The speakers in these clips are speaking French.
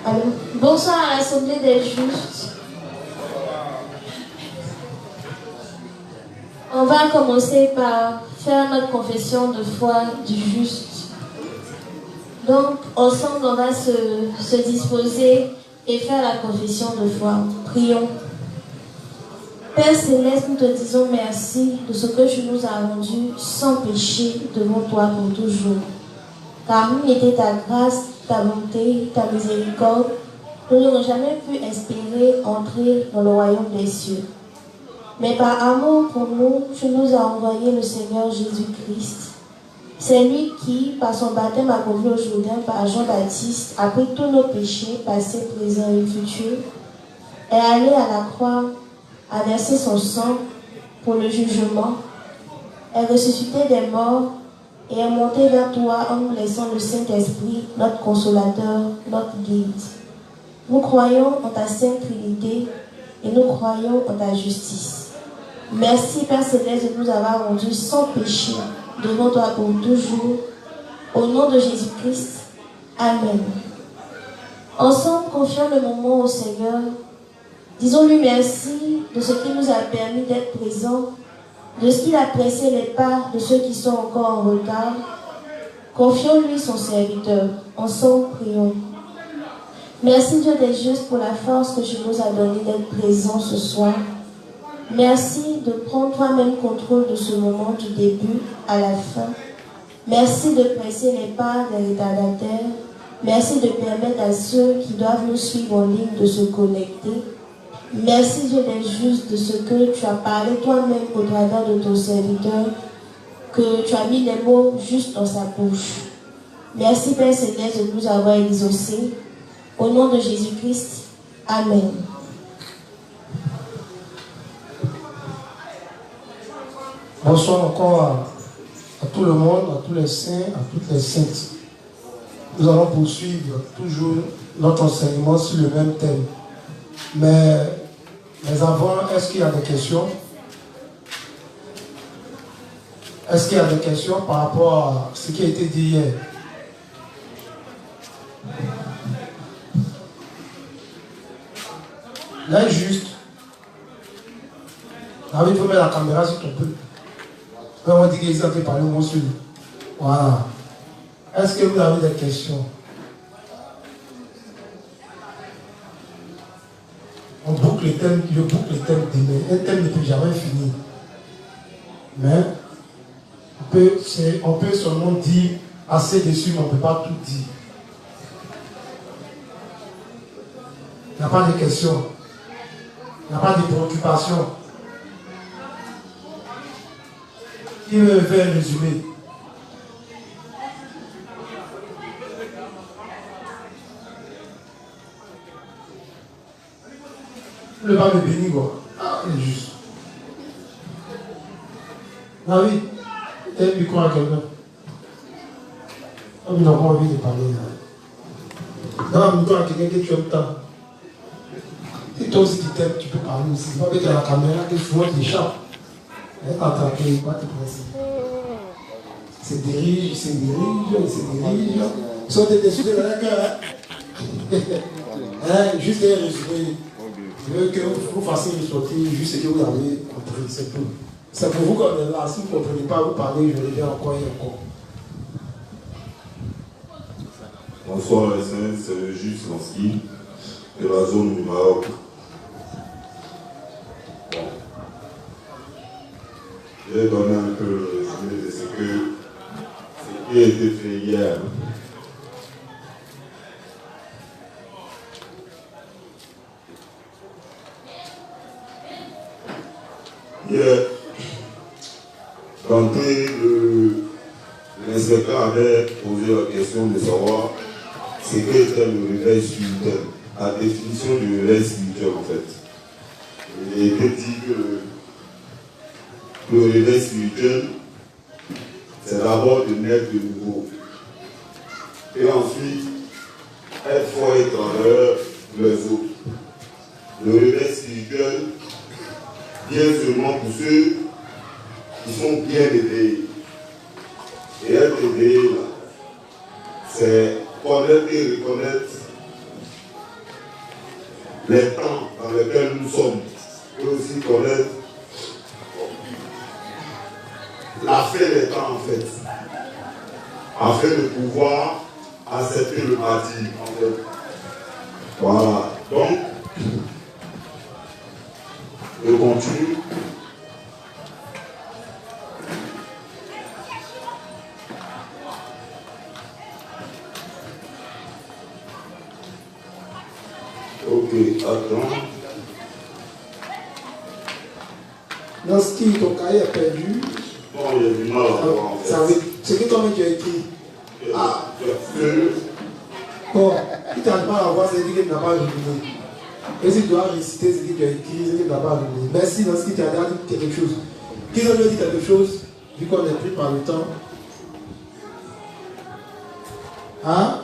Allô. Bonsoir à l'Assemblée des Justes. On va commencer par faire notre confession de foi du juste. Donc, ensemble, on va se disposer et faire la confession de foi. Prions. Père Céleste, nous te disons merci de ce que tu nous as rendu sans péché devant toi pour toujours. Car nul n'était ta grâce, ta bonté, ta miséricorde, nous n'aurons jamais pu espérer entrer dans le royaume des cieux. Mais par amour pour nous, tu nous as envoyé le Seigneur Jésus-Christ. C'est lui qui, par son baptême accompli au Jourdain par Jean-Baptiste, a pris tous nos péchés, passés, présents et futurs, est allé à la croix, a versé son sang pour le jugement, est ressuscité des morts et est monté vers toi en nous laissant le Saint-Esprit, notre consolateur, notre guide. Nous croyons en ta Sainte Trinité et nous croyons en ta justice. Merci Père Céleste de nous avoir rendus sans péché devant toi pour toujours. Au nom de Jésus-Christ. Amen. Ensemble, confions le moment au Seigneur. Disons-lui merci de ce qui nous a permis d'être présents, de ce qu'il a pressé les pas de ceux qui sont encore en retard. Confions-lui son serviteur. Ensemble, prions. Merci Dieu des justes pour la force que tu nous as donnée d'être présents ce soir. Merci de prendre toi-même contrôle de ce moment du début à la fin. Merci de presser les pas des retardataires. Merci de permettre à ceux qui doivent nous suivre en ligne de se connecter. Merci Dieu des justes de ce que tu as parlé toi-même au travers de ton serviteur, que tu as mis les mots juste dans sa bouche. Merci Père Céleste de nous avoir exaucés. Au nom de Jésus-Christ. Amen. Bonsoir encore à tout le monde, à tous les saints, à toutes les saintes. Nous allons poursuivre toujours notre enseignement sur le même thème. Mais avant, est-ce qu'il y a des questions? Est-ce qu'il y a des questions par rapport à ce qui a été dit hier? Là, juste. David, il faut mettre la caméra sur ton peu. On va dire qu'ils ont parlé au monsieur. Voilà. Est-ce que vous avez des questions? On boucle le thème, je boucle le thème demain. Un thème ne peut jamais finir. Mais on peut seulement dire assez dessus, mais on ne peut pas tout dire. Il n'y a pas de questions. Il n'y a pas de préoccupation. Qui veut faire un résumé? Le bas me bénit, quoi. Ah, il est juste. Ah oui, t'as un micro à quelqu'un. Ah, il n'a pas envie de parler. Là. Non, micro à quelqu'un que tu aimes tant. Et toi aussi, tu t'aimes, tu peux parler aussi. C'est pas avec la caméra que souvent tu échappes. Quand tu n'as pas te presser. Se dirige, il se dirige. Ils sont des déçus de la gueule. Juste un résumé. Je veux que vous fassiez ressortir juste ce que vous avez compris, c'est tout. C'est pour vous qu'on est là. Si vous ne comprenez pas, vous parlez, je reviens encore et encore. Bonsoir les saints, c'est le juge Lansky de la zone du Maroc. Bon. Je vais donner un peu le résumé de ce qui a été fait hier. Hier, d'entrée, l'inspecteur avait posé la question de savoir ce qu'était le réveil spirituel, la définition du réveil spirituel en fait. Il a été dit que le réveil spirituel, c'est d'abord de naître de nouveau. Et ensuite, être fort et travers les autres. Le réveil spirituel vient seulement pour ceux qui sont bien éveillés. Et être éveillé, là, c'est connaître et reconnaître les temps dans lesquels nous sommes, et aussi connaître la fin des temps en fait, afin de pouvoir accepter le martyre en fait. Voilà, donc je continue. Ok, attends. Lorsque ton cahier est perdu, Bon, il y a du mal à voir en fait. c'est que toi-même tu as écrit. Ah, Bon, si tu n'as pas à voir, c'est que tu n'as pas éliminé. Et si tu dois réciter ce que tu as écrit, c'est que tu n'as pas éliminé. Merci, lorsque tu as dit quelque chose. Qui veut dire quelque chose, vu qu'on est pris par le temps. Hein?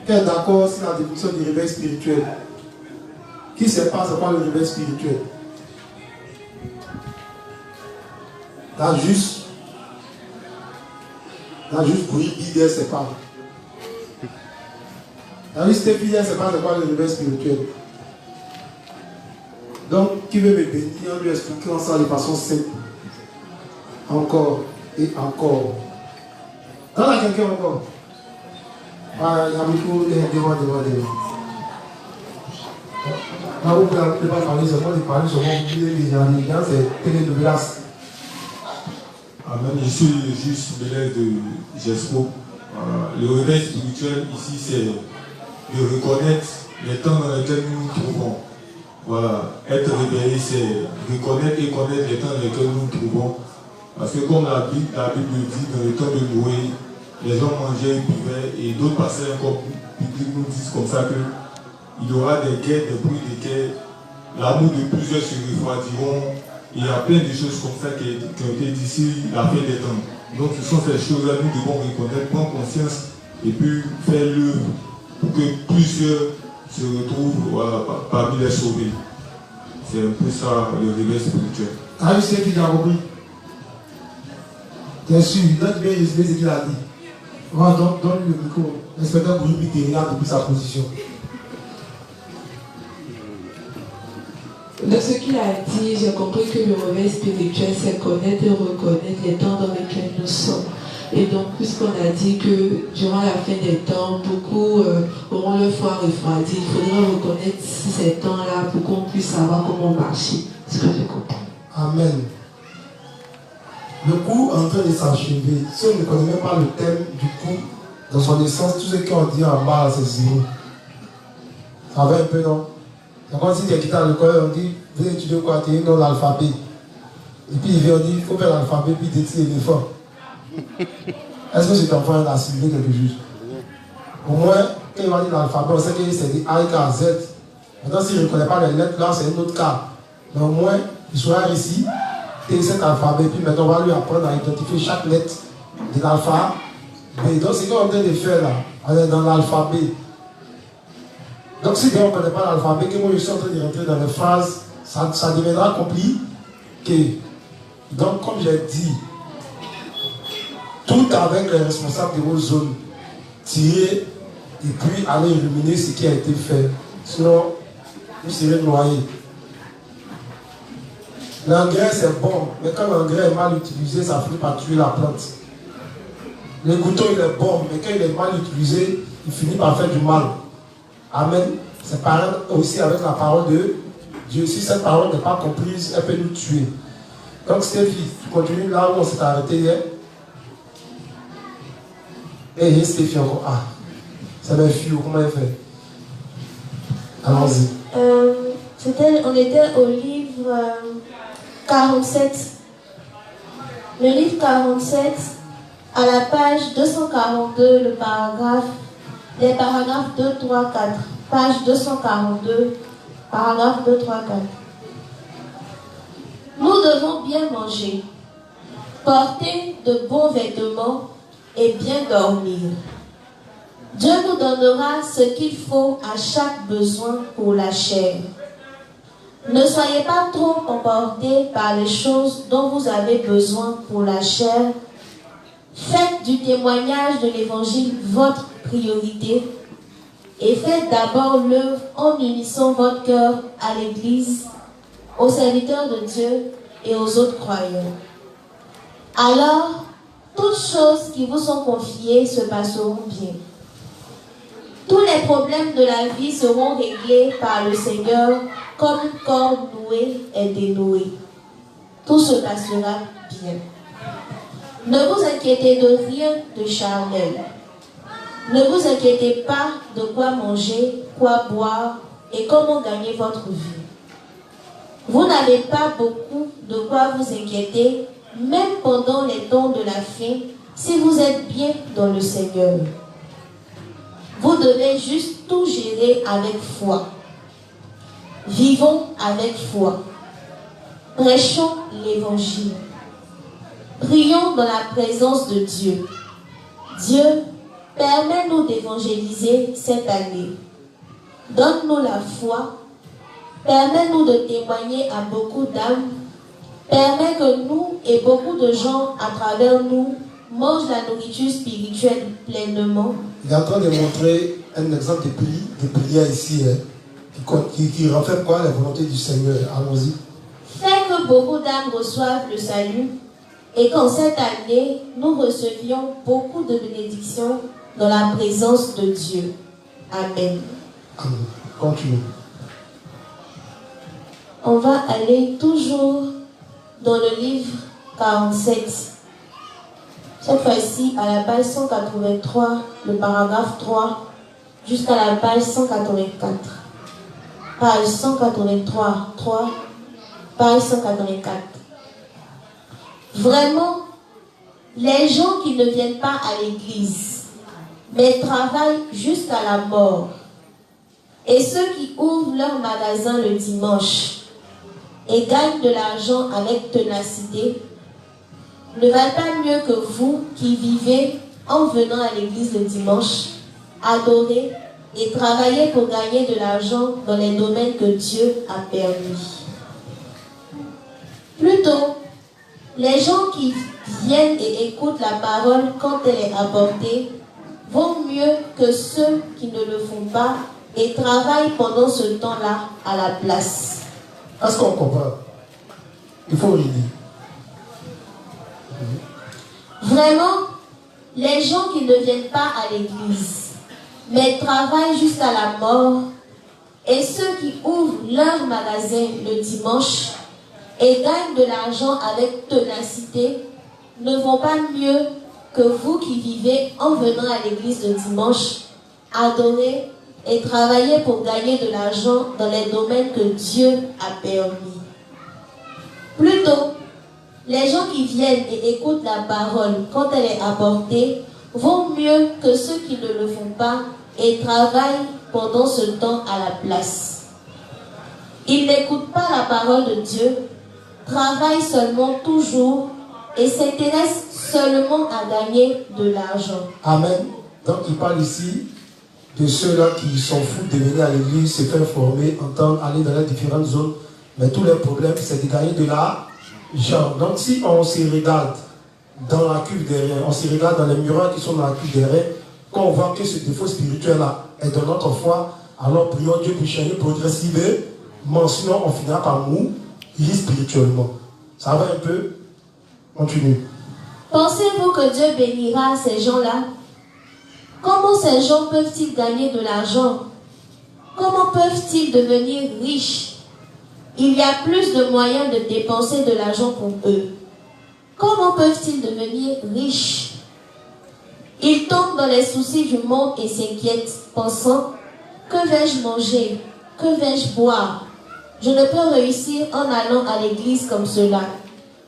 Qui est d'accord sur la définition du réveil spirituel? Qui ne sait pas c'est quoi le réveil spirituel? T'as juste bouilli l'idée, c'est pas. T'as vu Stéphie, c'est pas c'est quoi le réveil spirituel. Donc, qui veut me bénir, on lui expliquer ça de façon simple. Encore et encore. T'en as quelqu'un encore? Ah, il y a beaucoup de devant. Là, vous ne pouvez pas parler seulement de parler seulement les gens, c'est télénovelas. Amen. Je suis juste l'élève de GESPO. Le réveil spirituel ici, c'est de reconnaître les temps dans lesquels nous nous trouvons. Voilà. Être réveillé, c'est reconnaître et connaître les temps dans lesquels nous nous trouvons. Parce que comme la Bible dit, dans le temps de Noé, les gens mangeaient et buvaient, et d'autres passages encore bibliques nous disent comme ça qu'il y aura des guerres, des bruits de guerre, l'amour de plusieurs se refroidiront. Il y a plein de choses comme ça qui ont été dites ici la fin des temps. Donc ce sont ces choses-là que nous devons reconnaître, prendre conscience et puis faire l'œuvre pour que plusieurs se retrouvent parmi les sauvés. C'est un peu ça le réveil spirituel. Ah oui, c'est qui a compris. Bien sûr, notre bien résumé ce qu'il a dit. Voilà, donc donne le micro. L'inspecteur Bourribi te regarde depuis sa position. De ce qu'il a dit, j'ai compris que le réveil spirituel, c'est connaître et reconnaître les temps dans lesquels nous sommes. Et donc, puisqu'on a dit que durant la fin des temps, beaucoup auront leur foi refroidie, il faudrait reconnaître ces temps-là pour qu'on puisse savoir comment marcher. C'est ce que j'ai compris. Amen. Le cours est en train de s'achever. Si on ne connaît même pas le thème du cours, dans son essence, tout ce qu'on dit en bas, c'est zéro. Ça va un peu, non? C'est comme si tu es quitté à l'école, on dit, vous étudiez quoi? Tu es dans l'alphabet. Et puis il vient, on dit, il faut faire l'alphabet, puis détruire l'éléphant. Est-ce que cet enfant a assimilé quelque chose? Au moins, quand il va dire l'alphabet, on sait que c'est des A, K, Z. Maintenant, s'il ne reconnaît pas les lettres, là, c'est un autre cas. Mais au moins, il sera ici, et cet alphabet, puis maintenant, on va lui apprendre à identifier chaque lettre de l'alphabet. Donc, c'est ce qu'on est en train de faire là. On est dans l'alphabet. Donc, si on ne connaît pas l'alphabet, que moi je suis en train de rentrer dans les phrases, ça deviendra compliqué. Donc, comme j'ai dit, tout avec les responsables de vos zones, tirer et puis aller illuminer ce qui a été fait. Sinon, vous serez noyés. L'engrais c'est bon, mais quand l'engrais est mal utilisé, ça finit par tuer la plante. Le couteau il est bon, mais quand il est mal utilisé, il finit par faire du mal. Amen. C'est pareil aussi avec la parole de Dieu. Si cette parole n'est pas comprise, elle peut nous tuer. Donc Stéphie, tu continues là où on s'est arrêté hier. Et Stéphie encore. Ah, c'est mes filles, comment elle fait? Allons-y. On était au livre 47. Le livre 47, à la page 242, les paragraphes 2, 3, 4. Page 242, paragraphe 2, 3, 4. Nous devons bien manger, porter de bons vêtements et bien dormir. Dieu nous donnera ce qu'il faut à chaque besoin pour la chair. Ne soyez pas trop emportés par les choses dont vous avez besoin pour la chair. Faites du témoignage de l'évangile votre priorité et faites d'abord l'œuvre en unissant votre cœur à l'Église, aux serviteurs de Dieu et aux autres croyants. Alors, toutes choses qui vous sont confiées se passeront bien. Tous les problèmes de la vie seront réglés par le Seigneur comme une corde nouée est dénouée. Tout se passera bien. Ne vous inquiétez de rien de charnel. Ne vous inquiétez pas de quoi manger, quoi boire et comment gagner votre vie. Vous n'avez pas beaucoup de quoi vous inquiéter, même pendant les temps de la faim, si vous êtes bien dans le Seigneur. Vous devez juste tout gérer avec foi. Vivons avec foi. Prêchons l'évangile. Prions dans la présence de Dieu. Dieu, permets-nous d'évangéliser cette année. Donne-nous la foi. Permets-nous de témoigner à beaucoup d'âmes. Permets que nous et beaucoup de gens à travers nous mangent la nourriture spirituelle pleinement. Il est en train de montrer un exemple de prière ici, qui reflète quoi? La volonté du Seigneur. Allons-y. Fais que beaucoup d'âmes reçoivent le salut et qu'en cette année, nous recevions beaucoup de bénédictions dans la présence de Dieu. Amen. Amen. Continue. On va aller toujours dans le livre 47. Cette fois-ci, à la page 183, le paragraphe 3, jusqu'à la page 184. Page 183, 3, page 184. Vraiment, les gens qui ne viennent pas à l'église, mais travaillent jusqu'à la mort, et ceux qui ouvrent leur magasin le dimanche et gagnent de l'argent avec ténacité, ne valent pas mieux que vous qui vivez en venant à l'église le dimanche, adorer et travailler pour gagner de l'argent dans les domaines que Dieu a permis. Plutôt, les gens qui viennent et écoutent la parole quand elle est apportée vont mieux que ceux qui ne le font pas et travaillent pendant ce temps-là à la place. Est-ce qu'on comprend? Il faut relire. Vraiment, les gens qui ne viennent pas à l'église, mais travaillent jusqu'à la mort, et ceux qui ouvrent leur magasin le dimanche et gagnent de l'argent avec ténacité, ne vont pas mieux que vous qui vivez en venant à l'église le dimanche, adorer et travailler pour gagner de l'argent dans les domaines que Dieu a permis. Plutôt, les gens qui viennent et écoutent la parole quand elle est apportée vont mieux que ceux qui ne le font pas et travaillent pendant ce temps à la place. Ils n'écoutent pas la parole de Dieu, travaillent seulement toujours et s'intéressent seulement à gagner de l'argent. Amen. Donc il parle ici de ceux-là qui s'en foutent de venir à l'église, se faire former, entendre, aller dans les différentes zones. Mais tous les problèmes, c'est de gagner de l'argent. Donc si on se regarde dans la cuve des reins, on se regarde dans les miroirs qui sont dans la cuve des reins, quand on voit que ce défaut spirituel-là est dans notre foi, alors prions Dieu pour changer progressivement, sinon on finira par mourir spirituellement. Ça va un peu? Continue. Pensez-vous que Dieu bénira ces gens-là? Comment ces gens peuvent-ils gagner de l'argent? Comment peuvent-ils devenir riches? Il y a plus de moyens de dépenser de l'argent pour eux. Comment peuvent-ils devenir riches? Ils tombent dans les soucis du monde et s'inquiètent, pensant: que vais-je manger? Que vais-je boire? Je ne peux réussir en allant à l'église comme cela.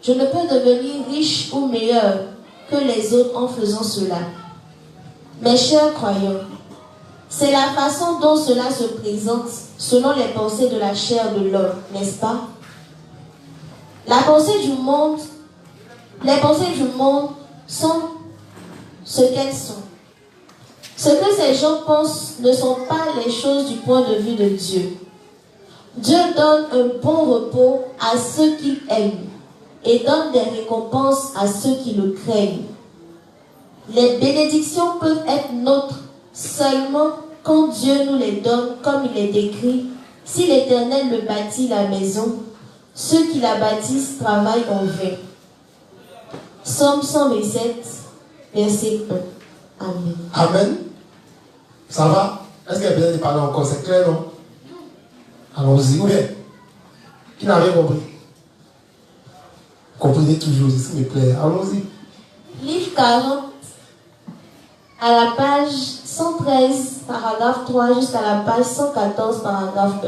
Je ne peux devenir riche ou meilleur que les autres en faisant cela. Mes chers croyants, c'est la façon dont cela se présente selon les pensées de la chair de l'homme, n'est-ce pas? Les pensées du monde sont ce qu'elles sont. Ce que ces gens pensent ne sont pas les choses du point de vue de Dieu. Dieu donne un bon repos à ceux qu'il aime et donne des récompenses à ceux qui le craignent. Les bénédictions peuvent être nôtres seulement quand Dieu nous les donne, comme il est écrit, si l'Éternel me bâtit la maison, ceux qui la bâtissent travaillent en vain. Psaume 127, verset 1. Amen. Amen. Ça va? Est-ce qu'il y a besoin de parler encore? C'est clair, non? Allons-y. Ou bien? Qui n'a rien compris? Comprenez toujours, s'il me plaît. Allons-y. Livre 40, à la page 113, paragraphe 3, jusqu'à la page 114, paragraphe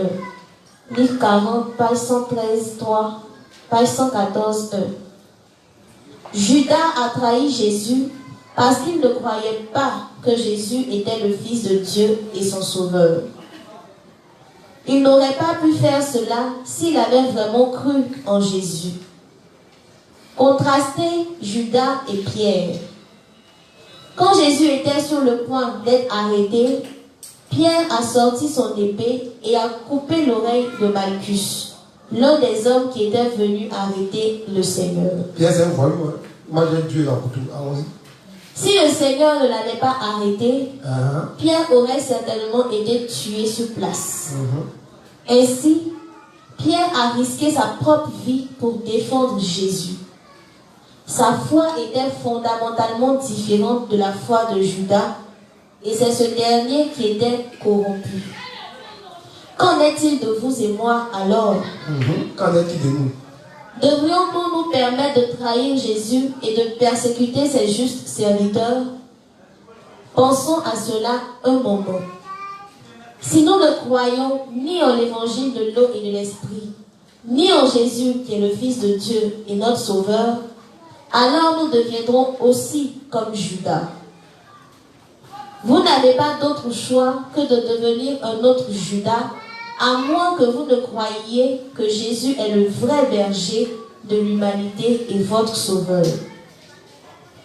1. Livre 40, page 113, 3, page 114, 1. Judas a trahi Jésus parce qu'il ne croyait pas que Jésus était le Fils de Dieu et son Sauveur. Il n'aurait pas pu faire cela s'il avait vraiment cru en Jésus. Contrastez Judas et Pierre. Quand Jésus était sur le point d'être arrêté, Pierre a sorti son épée et a coupé l'oreille de Malchus, l'un des hommes qui était venu arrêter le Seigneur. Pierre, c'est un voyou. Moi, j'ai Dieu là pour tout. Allons-y. Si le Seigneur ne l'avait pas arrêté, Pierre aurait certainement été tué sur place. Ainsi, Pierre a risqué sa propre vie pour défendre Jésus. Sa foi était fondamentalement différente de la foi de Judas, et c'est ce dernier qui était corrompu. Qu'en est-il de vous et moi alors? Qu'en est-il de nous? Devrions-nous nous permettre de trahir Jésus et de persécuter ses justes serviteurs? Pensons à cela un moment. Si nous ne croyons ni en l'évangile de l'eau et de l'esprit, ni en Jésus qui est le Fils de Dieu et notre Sauveur, alors nous deviendrons aussi comme Judas. Vous n'avez pas d'autre choix que de devenir un autre Judas, à moins que vous ne croyiez que Jésus est le vrai berger de l'humanité et votre Sauveur.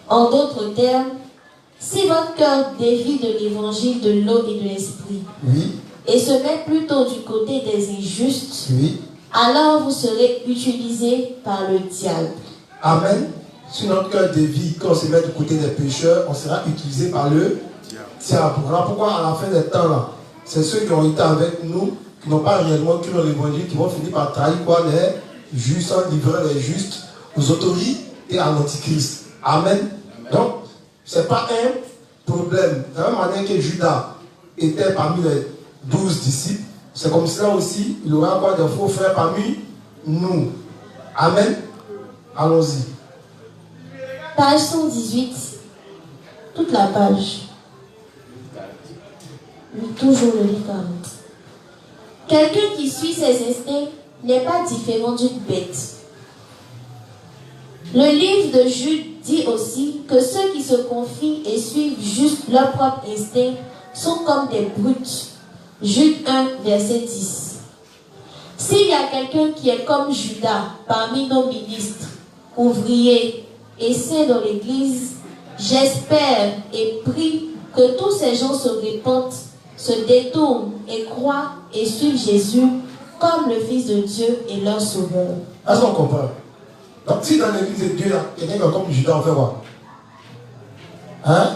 En d'autres termes, si votre cœur dévie de l'évangile de l'eau et de l'esprit, et se met plutôt du côté des injustes, alors vous serez utilisé par le diable. Amen. Si notre cœur dévie, quand on se met du côté des pécheurs, on sera utilisé par le diable. Voilà pourquoi à la fin des temps là, c'est ceux qui ont été avec nous, qui n'ont pas réellement cru dans l'évangile, qui vont finir par trahir quoi, les justes, en livrant les justes aux autorités et à l'antichrist. Amen. Donc, ce n'est pas un problème. De la même manière que Judas était parmi les 12 disciples, c'est comme cela aussi, il y aura quoi de faux frères parmi nous. Amen. Allons-y. Page 118, toute la page. Toujours le livre 40. Quelqu'un qui suit ses instincts n'est pas différent d'une bête. Le livre de Jude dit aussi que ceux qui se confient et suivent juste leur propre instinct sont comme des brutes. Jude 1, verset 10. S'il y a quelqu'un qui est comme Judas parmi nos ministres, ouvriers et saints dans l'Église, j'espère et prie que tous ces gens se répandent, se détournent et croient et suivent Jésus comme le Fils de Dieu et leur Sauveur. Est-ce qu'on comprend? Donc si dans l'Église de Dieu, quelqu'un comme Judas, on fait quoi? Hein?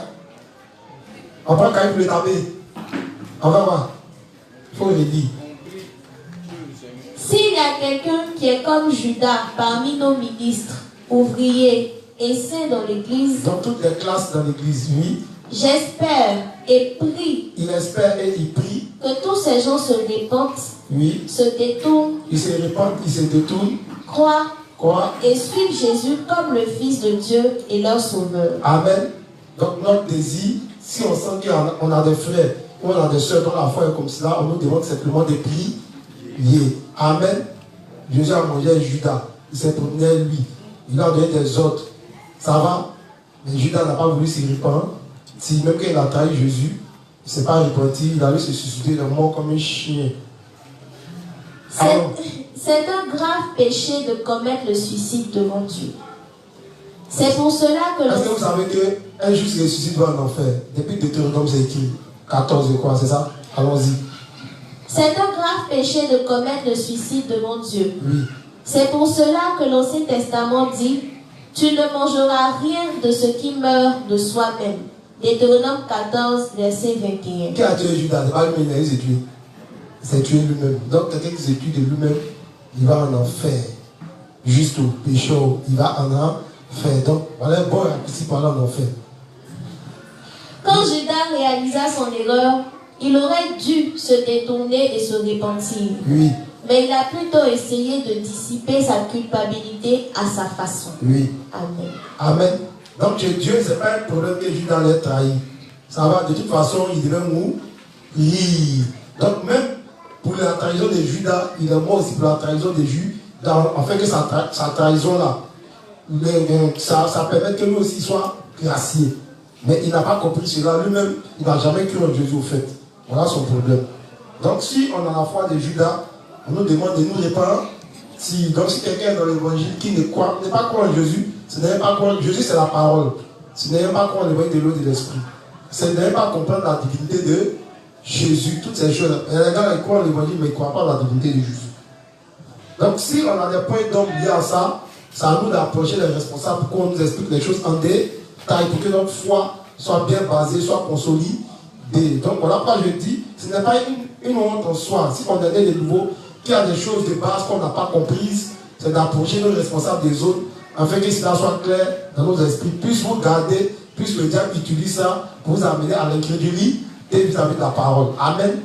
On prend quand même le taper. On va voir. Il faut le dire. S'il y a quelqu'un qui est comme Judas parmi nos ministres, ouvriers et saints dans l'Église, dans toutes les classes dans l'Église, oui. J'espère et prie. Il espère et il prie que tous ces gens se répandent, oui. Se détournent, ils se répandent, ils se détournent, croient et suivent Jésus comme le Fils de Dieu et leur Sauveur. Amen. Donc notre désir, si on sent qu'on a des frères ou on a des soeurs dont la foi est comme cela, on nous demande simplement de prier. Amen. Jésus a mangé Judas, il s'est promené lui, il a donné des autres. Ça va? Mais Judas n'a pas voulu s'y répandre. Si même quand il a trahi Jésus, il ne s'est pas repenti, il a allé se suicider de mort comme un chien. C'est un grave péché de commettre le suicide devant Dieu. C'est pour cela que... Est-ce que vous savez qu'un juste le suicide va en enfer? Depuis Deutéronome, c'est écrit 14 et quoi, c'est ça? Allons-y. C'est un grave péché de commettre le suicide devant Dieu. Oui. C'est pour cela que l'Ancien Testament dit: tu ne mangeras rien de ce qui meurt de soi-même. Deutéronome 14, verset 21. Qui a tué Judas? C'est pas lui-même, il s'est tué. Il s'est tué lui-même. Donc quelqu'un qui s'est tué de lui-même, il va en enfer. Juste au péché, il va en enfer. Donc voilà un bon raccourci par là en enfer. Quand Judas réalisa son erreur, il aurait dû se détourner et se repentir. Oui. Mais il a plutôt essayé de dissiper sa culpabilité à sa façon. Oui. Amen. Amen. Donc chez Dieu, ce n'est pas un problème que Judas l'ait trahi. Ça va, de toute façon, il devait mourir. Donc même pour la trahison de Judas, il est mort aussi pour la trahison de Judas. En fait que sa trahison-là, ça permet que lui aussi soit gracié. Mais il n'a pas compris cela lui-même. Il n'a jamais cru en Jésus au fait. Voilà son problème. Donc si on a la foi de Judas, on nous demande de nous répandre. Donc si quelqu'un est dans l'évangile qui n'est pas croire en Jésus, ce n'est pas croire. Jésus c'est la parole. Ce n'est pas croire en l'évangile de l'eau et de l'esprit. Ce n'est pas comprendre la divinité de Jésus, toutes ces choses. Et les gars ils croient en l'évangile mais ils ne croient pas en la divinité de Jésus. Donc si on a des points d'homme liés à ça, c'est à nous d'approcher les responsables pour qu'on nous explique les choses en détail, pour que notre foi soit bien basée, soit consolidée. Donc voilà pourquoi je dis, ce n'est pas une honte en soi. Si on est des nouveaux, qu'il y a des choses de base qu'on n'a pas comprises, c'est d'approcher nos responsables des autres, afin que cela soit clair dans nos esprits, puisse vous garder, puisse le diable utilise ça pour vous amener à l'incrédulité vis-à-vis de la parole. Amen.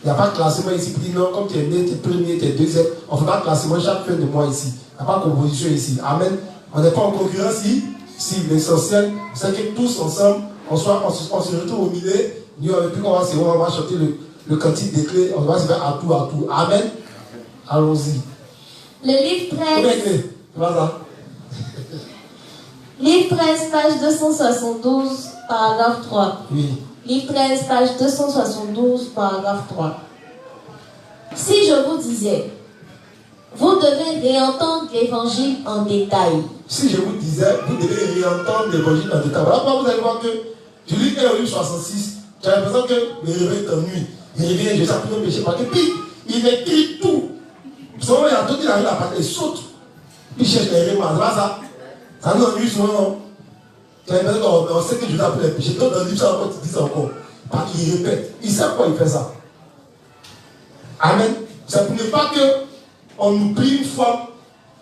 Il n'y a pas de classement ici pour dire non, comme tu es né, tu es premier, tu es deuxième. On ne fait pas de classement chaque fin de mois ici. Il n'y a pas de composition ici. Amen. On n'est pas en concurrence ici. Si l'essentiel, c'est que tous ensemble, on se retrouve au milieu. Nous, avec plus qu'on va chanter le cantique des clés, on va se faire à tout, à tout. Amen. Allons-y. Le livre 13. Livre 13, page 272, paragraphe 3. Oui. Livre 13, page 272, paragraphe 3. Si je vous disais, vous devez réentendre l'évangile en détail. Si je vous disais, vous devez réentendre l'évangile en détail. Voilà pourquoi vous allez voir que tu lis 1 66, tu as l'impression que le réveil t'ennuie. Il revient, je sais plus le péché, parce que puis il écrit tout. Souvent, il y a d'autres qui arrivent à parler, il saute. Puis il cherche les réveils, ça nous ennuie souvent. Tu as l'impression qu'on sait que Dieu a pris les péchés. Dans le livre, ça encore, tu dis ça encore. Parce qu'il répète. Il sait pourquoi il fait ça. Amen. Ça ne veut pas qu'on nous prie une fois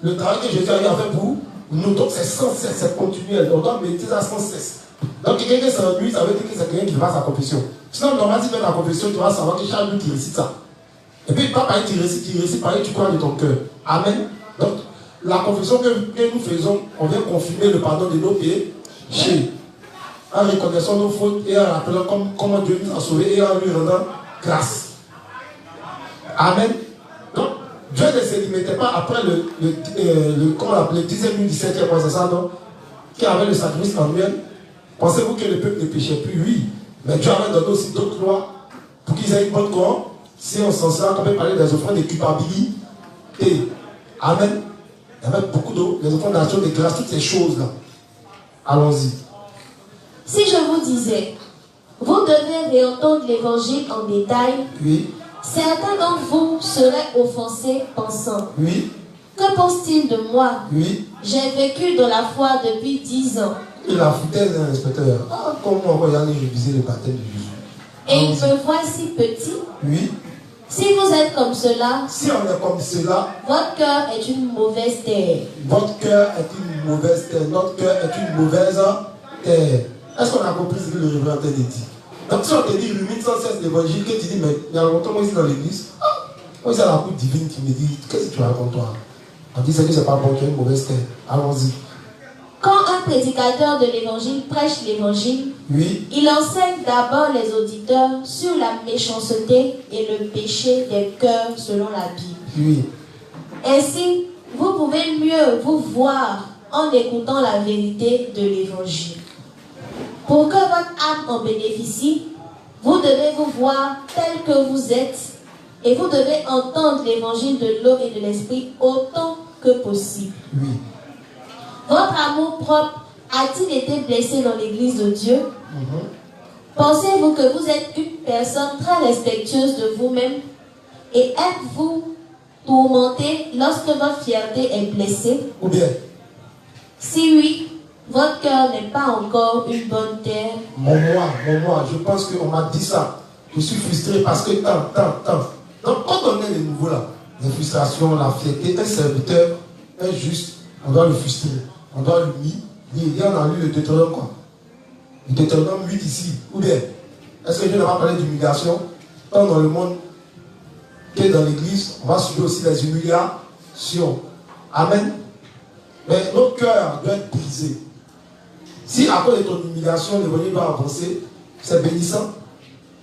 le travail que Jésus a fait pour nous. Donc c'est sans cesse, c'est continuel. On doit méditer ça sans cesse. Donc quelqu'un qui s'ennuie, ça veut dire que c'est quelqu'un qui va à sa confession. Sinon, normalement, si tu fais la confession, tu vas savoir que chaque jour tu récites ça. Et puis, pas pareil, tu récites pareil, tu crois de ton cœur. Amen. Donc, la confession que nous faisons, on vient confirmer le pardon de nos péchés. En reconnaissant nos fautes et en rappelant comment Dieu nous a sauvés et en lui rendant grâce. Amen. Donc, Dieu ne se limitait pas après comment on l'appelait, 10e, 17e mois, c'est ça, non? Qui avait le sacrifice annuel. Pensez-vous que le peuple ne péchait plus? Oui. Mais Dieu avait donné aussi d'autres lois pour qu'ils aient une bonne conscience. En sens-là, on peut parler des offrandes de culpabilité. Amen. Il y avait beaucoup d'autres, les offrandes d'action, de grâce, toutes ces choses-là. Allons-y. Si je vous disais, vous devez réentendre l'évangile en détail, oui. Certains d'entre vous seraient offensés pensant, oui. Que pense-t-il de moi? Oui. J'ai vécu dans la foi depuis 10 ans. Il a foutu d'un inspecteur. Ah, comment on va y aller réviser le baptême de Jésus? Et il me voit si petit. Oui. Si vous êtes comme cela, si on est comme cela, votre cœur est une mauvaise terre. Votre cœur est une mauvaise terre. Notre cœur est une mauvaise terre. Est-ce qu'on a compris ce que le révérend dit? Donc si on te dit rumine sans cesse l'évangile, que tu dis, mais il y a longtemps moi ici dans l'église, moi c'est la coupe divine qui me dit, qu'est-ce que tu racontes toi? On dit c'est que c'est pas bon, tu as une mauvaise terre. Allons-y. Quand un prédicateur de l'évangile prêche l'évangile, oui. Il enseigne d'abord les auditeurs sur la méchanceté et le péché des cœurs selon la Bible. Oui. Ainsi, vous pouvez mieux vous voir en écoutant la vérité de l'évangile. Pour que votre âme en bénéficie, vous devez vous voir tel que vous êtes et vous devez entendre l'évangile de l'eau et de l'esprit autant que possible. Oui. Votre amour propre a-t-il été blessé dans l'église de Dieu? Pensez-vous que vous êtes une personne très respectueuse de vous-même et êtes-vous tourmenté lorsque votre fierté est blessée? Ou bien? Si oui, votre cœur n'est pas encore une bonne terre. Mon moi, je pense qu'on m'a dit ça. Je suis frustré parce que tant. Donc quand on est les nouveaux là, les frustrations, la fierté, un serviteur injuste, on doit le frustrer. On doit lui dire, on a lu le Deutéronome quoi. Le Deutéronome 8 ici, ou bien, est-ce que Dieu n'a pas parlé d'humiliation? Tant dans le monde que dans l'église, on va subir aussi les humiliations. Amen. Mais notre cœur doit être brisé. Si à cause de ton humiliation, l'évangile doit avancer, c'est bénissant.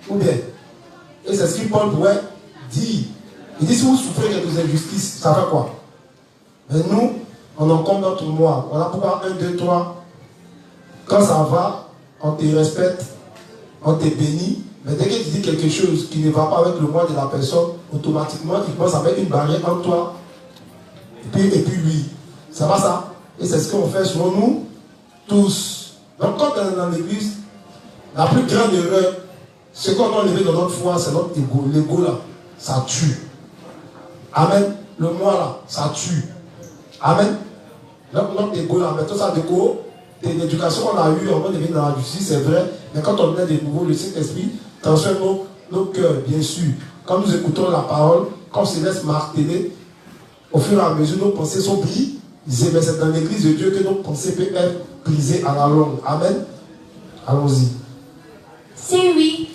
Ou bien. Et c'est ce que Paul pourrait dire. Il dit si vous souffrez quelques injustices, ça fait quoi? Mais nous, on encombre notre moi. Voilà pourquoi 1, 2, 3. Quand ça va, on te respecte, on te bénit. Mais dès que tu dis quelque chose qui ne va pas avec le moi de la personne, automatiquement, il pense à mettre une barrière entre toi et puis lui. Ça va ça? Et c'est ce qu'on fait sur nous tous. Donc quand on est dans l'église, la plus grande erreur, ce qu'on a enlevé dans notre foi, c'est notre ego. L'ego là, ça tue. Amen. Le moi là, ça tue. Amen. Donc notre ego là, mais tout ça d'égo, l'éducation qu'on a eue, on va devenir dans la justice, c'est vrai. Mais quand on est de nouveau, le Saint-Esprit transforme nos cœurs, bien sûr. Quand nous écoutons la parole, quand on se laisse marteler, au fur et à mesure, nos pensées sont brisées. Mais c'est dans l'église de Dieu que nos pensées peuvent être brisées à la longue. Amen. Allons-y. Si oui,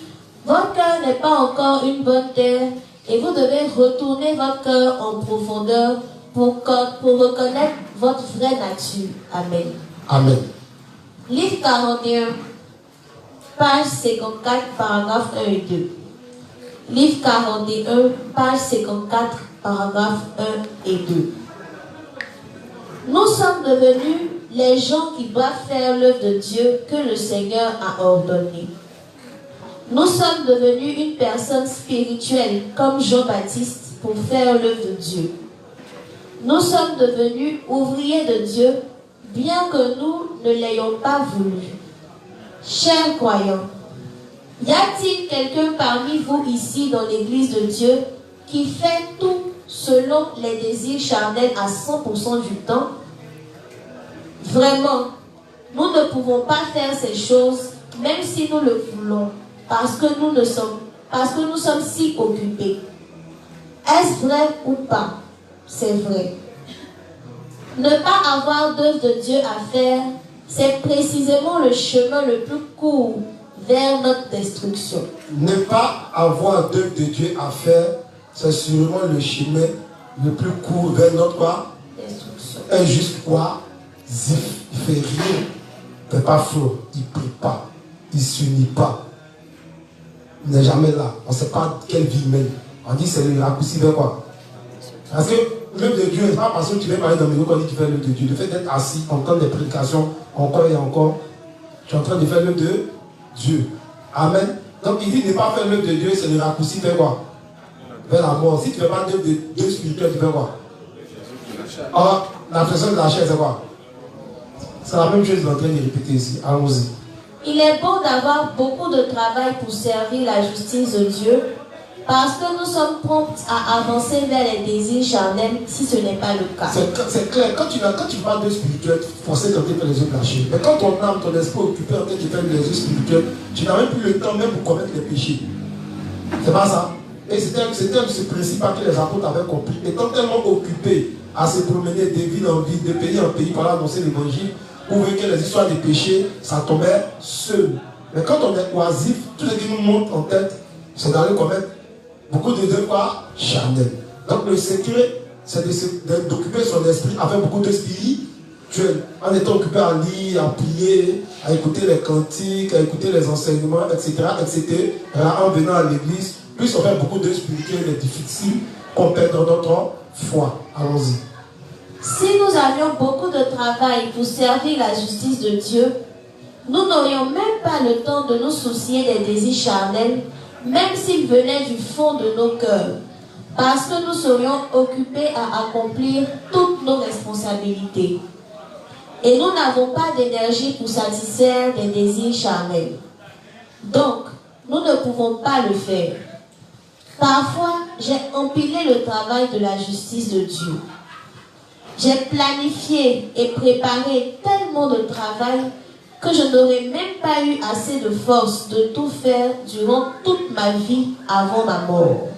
votre cœur n'est pas encore une bonne terre et vous devez retourner votre cœur en profondeur pour reconnaître votre vraie nature. Amen. Amen. Livre 41, page 54, paragraphe 1 et 2. Livre 41, page 54, paragraphe 1 et 2. Nous sommes devenus les gens qui doivent faire l'œuvre de Dieu que le Seigneur a ordonnée. Nous sommes devenus une personne spirituelle comme Jean-Baptiste pour faire l'œuvre de Dieu. Nous sommes devenus ouvriers de Dieu, bien que nous ne l'ayons pas voulu. Chers croyants, y a-t-il quelqu'un parmi vous ici dans l'église de Dieu qui fait tout selon les désirs charnels à 100% du temps? Vraiment, nous ne pouvons pas faire ces choses même si nous le voulons, parce que nous sommes si occupés. Est-ce vrai ou pas? C'est vrai. Ne pas avoir d'œuvre de Dieu à faire, c'est précisément le chemin le plus court vers notre destruction. Ne pas avoir d'œuvre de Dieu à faire, c'est sûrement le chemin le plus court vers notre quoi? Destruction. Un juste quoi? Zif, il fait rien. Il ne fait pas faux, il ne prie pas, il ne s'unit pas. Il n'est jamais là. On ne sait pas quelle vie il mène. On dit c'est le raccourci vers quoi? Parce que l'œuvre de Dieu n'est pas parce que tu viens parler dans mes qu'on dit que tu fais l'œuvre de Dieu. Le fait d'être assis, entendre des prédications encore et encore, tu es en train de faire l'œuvre de Dieu. Amen. Donc il dit ne pas faire l'œuvre de Dieu, c'est le raccourci vers quoi? Vers la mort. Si tu ne fais pas d'œuvre de Dieu spirituel, tu fais quoi? Or, la personne de la chair, c'est quoi? C'est la même chose qu'on est en train de répéter ici. Allons-y. Il est bon d'avoir beaucoup de travail pour servir la justice de Dieu, parce que nous sommes prompts à avancer vers les désirs charnels si ce n'est pas le cas. C'est clair, quand tu parles de spirituel, forcément quand tu fais les yeux blanchis. Mais quand ton âme, ton esprit est occupé en train de faire les yeux spirituels, tu n'as même plus le temps même pour commettre les péchés. C'est pas ça? Et c'était ce principe que les apôtres avaient compris. Étant tellement occupés à se promener de ville en ville, de pays en pays pour annoncer l'évangile, pour voir que les histoires des péchés, ça tombait seul. Mais quand on est oisif, tout ce qui nous monte en tête, c'est d'aller commettre beaucoup de devoirs charnels. Donc le secret, c'est d'occuper son esprit avec beaucoup de spirituel. En étant occupé à lire, à prier, à écouter les cantiques, à écouter les enseignements, etc. etc. En venant à l'église, plus on fait beaucoup de spirituel et difficile qu'on perd dans notre foi. Allons-y. Si nous avions beaucoup de travail pour servir la justice de Dieu, nous n'aurions même pas le temps de nous soucier des désirs charnels, même s'ils venaient du fond de nos cœurs, parce que nous serions occupés à accomplir toutes nos responsabilités. Et nous n'avons pas d'énergie pour satisfaire des désirs charnels. Donc, nous ne pouvons pas le faire. Parfois, j'ai empilé le travail de la justice de Dieu. J'ai planifié et préparé tellement de travail que je n'aurais même pas eu assez de force de tout faire durant toute ma vie avant ma mort.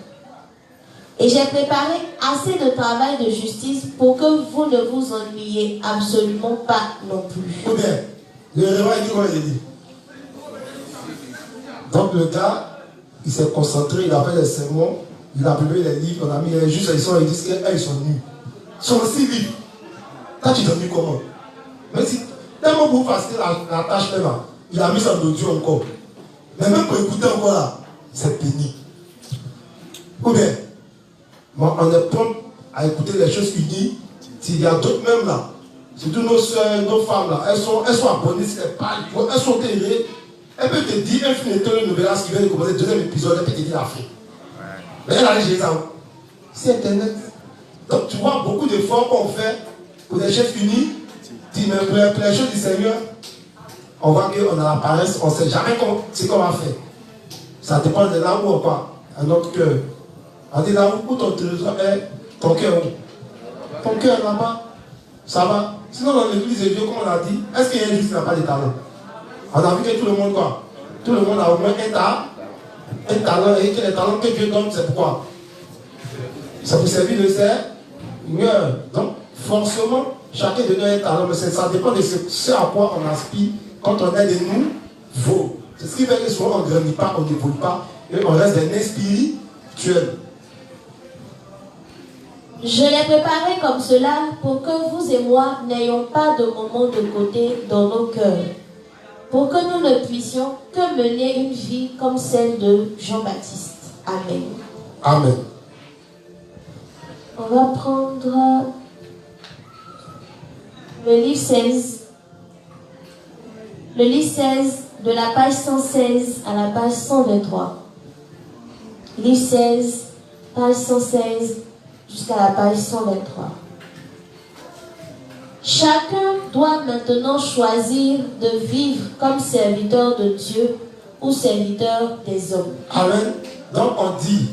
Et j'ai préparé assez de travail de justice pour que vous ne vous ennuyiez absolument pas non plus. Ou bien, le réveil dit quoi il dit? Donc le gars, il s'est concentré, il a fait les sermons, il a publié les livres, on a mis les justes, ils disent qu'ils sont nus. Ils sont aussi libres. Toi, tu t'ennuies comment? Mais si, tellement pour faciliter la tâche là, il a mis ça en audio encore. Mais même pour écouter encore là, c'est pénible. Ou bien, on est prompt à écouter les choses qu'il dit. S'il y a d'autres même là, surtout nos soeurs, nos femmes là, elles sont abonnées, elles sont télé. Elle peut te dire un film de nouvelle qui vient de commencer le deuxième épisode, elle peut te dire la fin. Mais elle a les gens. C'est Internet. Donc tu vois beaucoup d'efforts qu'on fait pour les chefs unis, pour les choses du Seigneur. On voit qu'on a la paresse, on ne sait jamais ce qu'on va faire. Ça dépend de là où on va, à notre cœur. On dit là où ton trésor est, ton cœur où? Ton cœur là-bas, ça va. Sinon dans l'église de Dieu, comme on a dit, est-ce qu'il y a un juste qui n'a pas de talent? On a vu que tout le monde quoi? Tout le monde a au moins un talent, et que les talents que Dieu donne, c'est pourquoi? C'est pour servir le Seigneur. Donc, forcément, chacun de nous a un talent, mais ça dépend de ce à quoi on aspire quand on est de nouveau. C'est ce qui fait que souvent on ne grandit pas, on n'évolue pas, et on reste des nez spirituels. Je l'ai préparé comme cela pour que vous et moi n'ayons pas de moment de côté dans nos cœurs, pour que nous ne puissions que mener une vie comme celle de Jean-Baptiste. Amen. Amen. On va prendre le livre 16. Le livre 16, de la page 116 à la page 123. Livre 16, page 116 jusqu'à la page 123. Chacun doit maintenant choisir de vivre comme serviteur de Dieu ou serviteur des hommes. Amen. Donc on dit,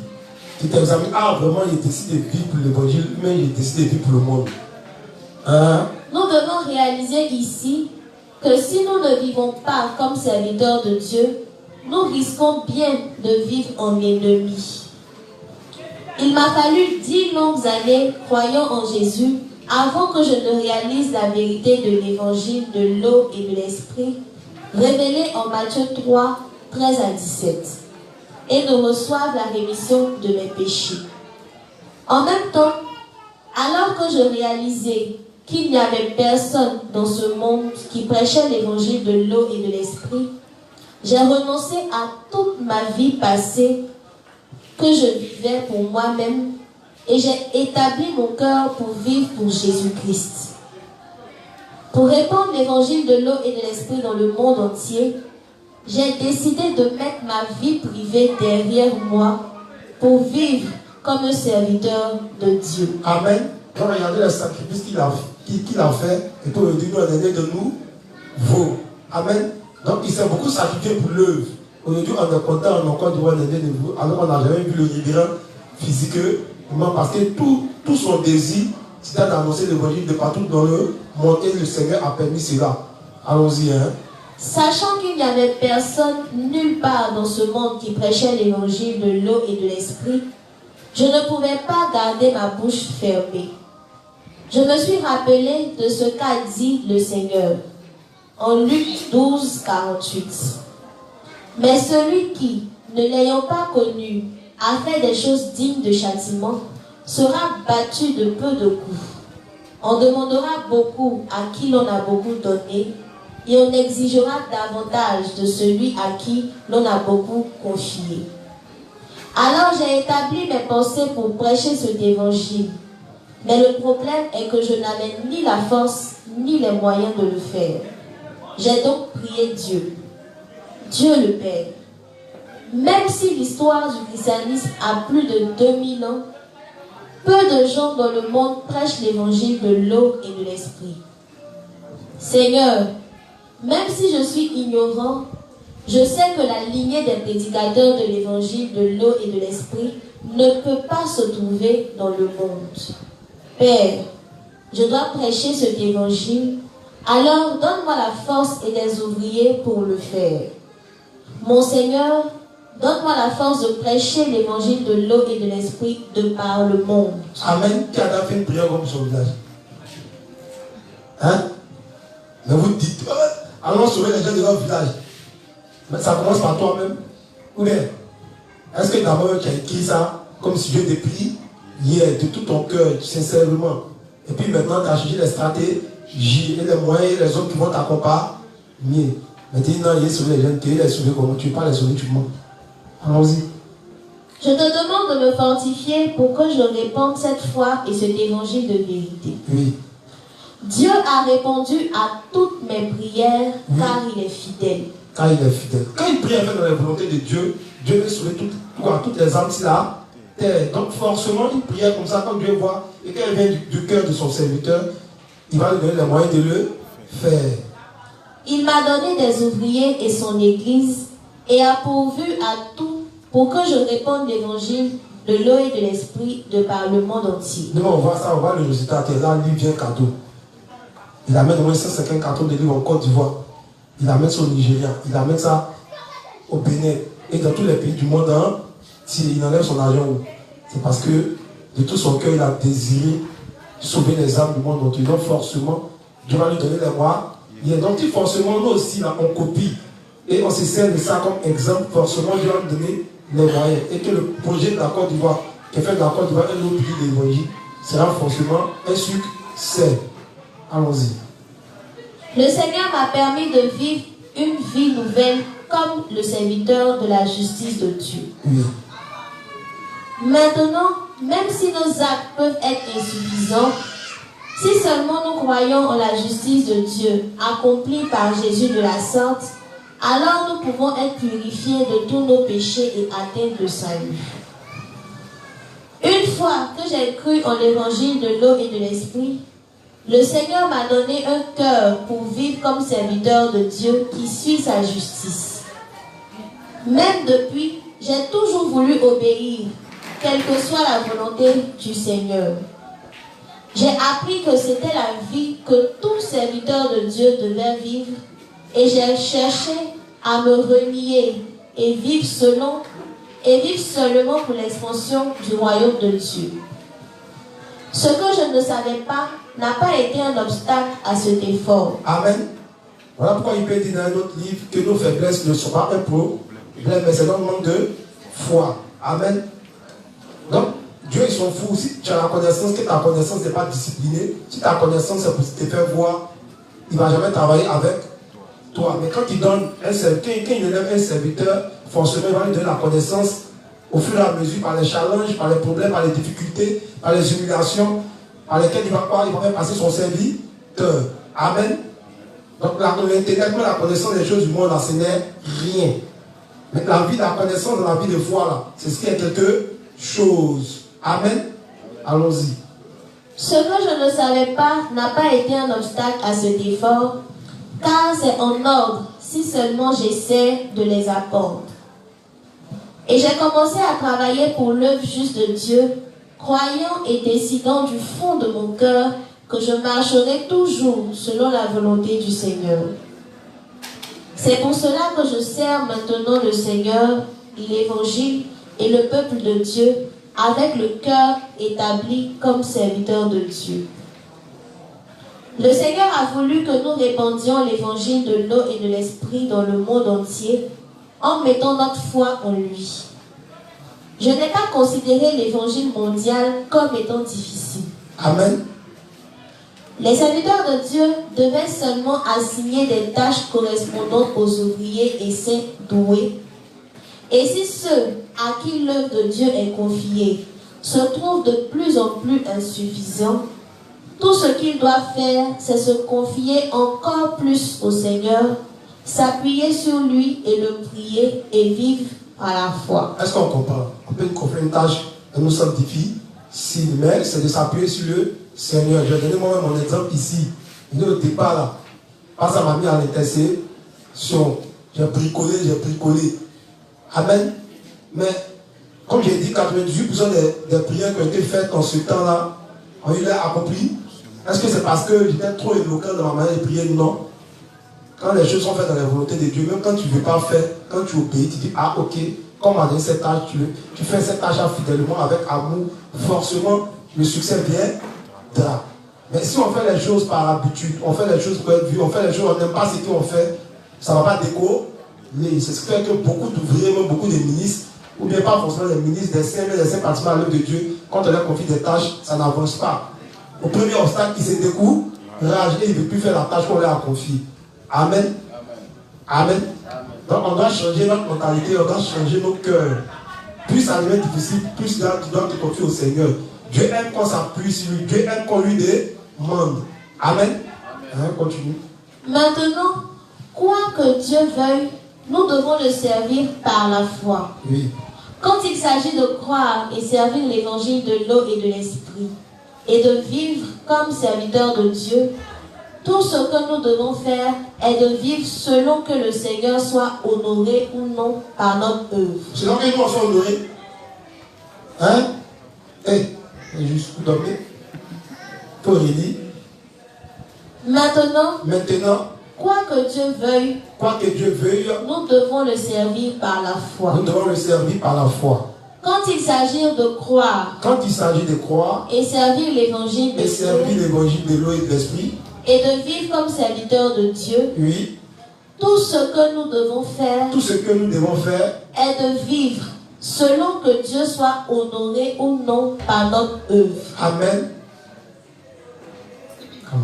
tu t'examines, vraiment il décide de vivre pour l'évangile, mais il décide de vivre pour le monde. Nous devons réaliser ici que si nous ne vivons pas comme serviteurs de Dieu, nous risquons bien de vivre en ennemis. Il m'a fallu 10 longues années croyant en Jésus avant que je ne réalise la vérité de l'évangile de l'eau et de l'esprit révélée en Matthieu 3, 13 à 17 et de reçoive la rémission de mes péchés. En même temps, alors que je réalisais qu'il n'y avait personne dans ce monde qui prêchait l'évangile de l'eau et de l'esprit, j'ai renoncé à toute ma vie passée que je vivais pour moi-même et j'ai établi mon cœur pour vivre pour Jésus-Christ. Pour répandre l'évangile de l'eau et de l'esprit dans le monde entier, j'ai décidé de mettre ma vie privée derrière moi pour vivre comme un serviteur de Dieu. Amen. Donc regardez le sacrifice qu'il a fait et pour le dire nous donner de nouveau. Amen. Donc il s'est beaucoup sacrifié pour l'œuvre. Aujourd'hui on est content, on a encore de nouveau. Alors on n'a jamais vu le libéral physiquement parce que tout son désir c'était d'annoncer l'évangile de partout dans le monde et le Seigneur a permis cela. Allons-y. Sachant qu'il n'y avait personne nulle part dans ce monde qui prêchait l'évangile de l'eau et de l'esprit, je ne pouvais pas garder ma bouche fermée. Je me suis rappelé de ce qu'a dit le Seigneur en Luc 12, 48. Mais celui qui, ne l'ayant pas connu, a fait des choses dignes de châtiment, sera battu de peu de coups. On demandera beaucoup à qui l'on a beaucoup donné, et on exigera davantage de celui à qui l'on a beaucoup confié. Alors j'ai établi mes pensées pour prêcher cet évangile. Mais le problème est que je n'avais ni la force ni les moyens de le faire. J'ai donc prié Dieu. Dieu le Père. Même si l'histoire du christianisme a plus de 2000 ans, peu de gens dans le monde prêchent l'évangile de l'eau et de l'esprit. Seigneur, même si je suis ignorant, je sais que la lignée des prédicateurs de l'évangile de l'eau et de l'esprit ne peut pas se trouver dans le monde. Père, je dois prêcher cet évangile, alors donne-moi la force et des ouvriers pour le faire. Mon Seigneur, donne-moi la force de prêcher l'évangile de l'eau et de l'esprit de par le monde. Amen. Qui a fait une prière comme son village? Hein? Mais vous dites, allons sauver les gens de notre village. Mais ça commence par toi-même. Ou bien, est-ce que d'abord tu as écrit ça comme si Dieu te prie hier de tout ton cœur, sincèrement? Et puis maintenant tu as cherché les stratégies et les moyens et les hommes qui vont t'accompagner. Mais tu dis non, il est sauvé les gens, tu les sauvé comment? Tu ne veux pas les sauver, tu mens. Allons-y. Je te demande de me fortifier pour que je répande cette foi et cet évangile de vérité. Oui. Dieu a répondu à toutes mes prières car il est fidèle. Car il est fidèle. Quand il prie avec dans la volonté de Dieu, Dieu veut sauver toutes les âmes sur la terre. Donc forcément, il priait comme ça quand Dieu voit et quand il vient du cœur de son serviteur, il va lui donner les moyens de le faire. Il m'a donné des ouvriers et son église et a pourvu à tout pour que je répande l'évangile de l'eau et de l'esprit de par le monde entier. Nous, on voit ça, on voit le résultat. Là, lui vient cadeau. Il amène au moins 150 cartons de livres en Côte d'Ivoire. Il amène ça au Nigeria. Il amène ça au Bénin. Et dans tous les pays du monde, il enlève son argent. C'est parce que de tout son cœur, il a désiré sauver les âmes du monde entier. Donc forcément, Dieu va lui donner les mois. Donc forcément, nous aussi, là, on copie. Et on se sert de ça comme exemple. Forcément, Dieu va nous donner les moyens. Et que le projet de la Côte d'Ivoire, qui fait de la Côte d'Ivoire un autre pays d'évangile, sera forcément un succès. Allons-y. Le Seigneur m'a permis de vivre une vie nouvelle comme le serviteur de la justice de Dieu. Oui. Maintenant, même si nos actes peuvent être insuffisants, si seulement nous croyons en la justice de Dieu accomplie par Jésus de la sorte, alors nous pouvons être purifiés de tous nos péchés et atteindre le salut. Une fois que j'ai cru en l'évangile de l'eau et de l'esprit, le Seigneur m'a donné un cœur pour vivre comme serviteur de Dieu qui suit sa justice. Même depuis, j'ai toujours voulu obéir, quelle que soit la volonté du Seigneur. J'ai appris que c'était la vie que tout serviteur de Dieu devait vivre et j'ai cherché à me renier et vivre seulement pour l'expansion du royaume de Dieu. Ce que je ne savais pas n'a pas été un obstacle à cet effort. Amen. Voilà pourquoi il peut dire dans un autre livre que nos faiblesses ne sont pas un problème, mais c'est un manque de foi. Amen. Donc, Dieu il s'en fout. Si tu as la connaissance, que ta connaissance n'est pas disciplinée, si ta connaissance est pour te faire voir, il ne va jamais travailler avec toi. Mais quand il donne un serviteur, quand il élève un serviteur, forcément il va lui donner la connaissance au fur et à mesure par les challenges, par les problèmes, par les difficultés, par les humiliations, par lesquelles il va faire passer son serviteur. Amen. Donc l'intellect, la connaissance des choses du monde, là, ce n'est rien. Mais la vie, la connaissance de la vie de foi, là, c'est ce qui est quelque chose. Amen. Allons-y. Ce que je ne savais pas n'a pas été un obstacle à cet effort, car c'est en ordre si seulement j'essaie de les apprendre. Et j'ai commencé à travailler pour l'œuvre juste de Dieu, croyant et décidant du fond de mon cœur que je marcherai toujours selon la volonté du Seigneur. C'est pour cela que je sers maintenant le Seigneur, l'Évangile et le peuple de Dieu avec le cœur établi comme serviteur de Dieu. Le Seigneur a voulu que nous répandions l'évangile de l'eau et de l'esprit dans le monde entier en mettant notre foi en lui. Je n'ai pas considéré l'évangile mondial comme étant difficile. Amen. Les serviteurs de Dieu devaient seulement assigner des tâches correspondant aux ouvriers et saints doués. Et si ceux à qui l'œuvre de Dieu est confiée se trouvent de plus en plus insuffisants, tout ce qu'ils doivent faire, c'est se confier encore plus au Seigneur, s'appuyer sur lui et le prier et vivre à la foi. Est-ce qu'on comprend? On peut nous confier une tâche et nous sommes difficiles, mais c'est de s'appuyer sur le Seigneur. Je vais donner moi-même mon exemple ici. Il ne départ là. Pas ça m'a mis à l'intercession. J'ai bricolé. Amen. Mais, comme j'ai dit, 98% des prières qui ont été faites en ce temps-là ont eu l'air accomplies Est-ce que c'est parce que j'étais trop éloquent dans ma manière de prier? Non. Quand les choses sont faites dans la volonté de Dieu, même quand tu ne veux pas faire, quand tu obéis, tu dis, ah ok, comme on a donné cette tâche, tu fais cette tâche fidèlement, avec amour, forcément, le succès viendra. Mais si on fait les choses par habitude, on fait les choses pour être vu, on fait les choses, on n'aime pas ce qu'on fait, ça ne va pas décoller. C'est ce qui fait que beaucoup d'ouvriers, même beaucoup de ministres, ou bien pas forcément les ministres, des saints participants à l'œuvre de Dieu, quand on leur confie des tâches, ça n'avance pas. Au premier obstacle, ils se découragent et ils ne veulent plus faire la tâche qu'on leur a confiée. Amen. Amen. Donc on doit changer notre mentalité, on doit changer nos cœurs. Plus ça devient difficile, plus tu dois te confier au Seigneur. Dieu aime qu'on s'appuie sur lui, Dieu aime qu'on lui demande. Amen. Amen. Continue. Maintenant, quoi que Dieu veuille, nous devons le servir par la foi. Oui. Quand il s'agit de croire et servir l'évangile de l'eau et de l'esprit, et de vivre comme serviteurs de Dieu, tout ce que nous devons faire est de vivre selon que le Seigneur soit honoré ou non par notre œuvre. Selon que nous soyons honorés. Hein? Juste pour dormir. Pour relire. Maintenant, quoi que Dieu veuille, nous devons le servir par la foi. Nous devons le servir par la foi. Quand il s'agit de croire, et servir l'évangile de l'eau et de l'esprit, et de vivre comme serviteurs de Dieu, oui, tout ce que nous devons faire est de vivre selon que Dieu soit honoré ou non par notre œuvre. Amen.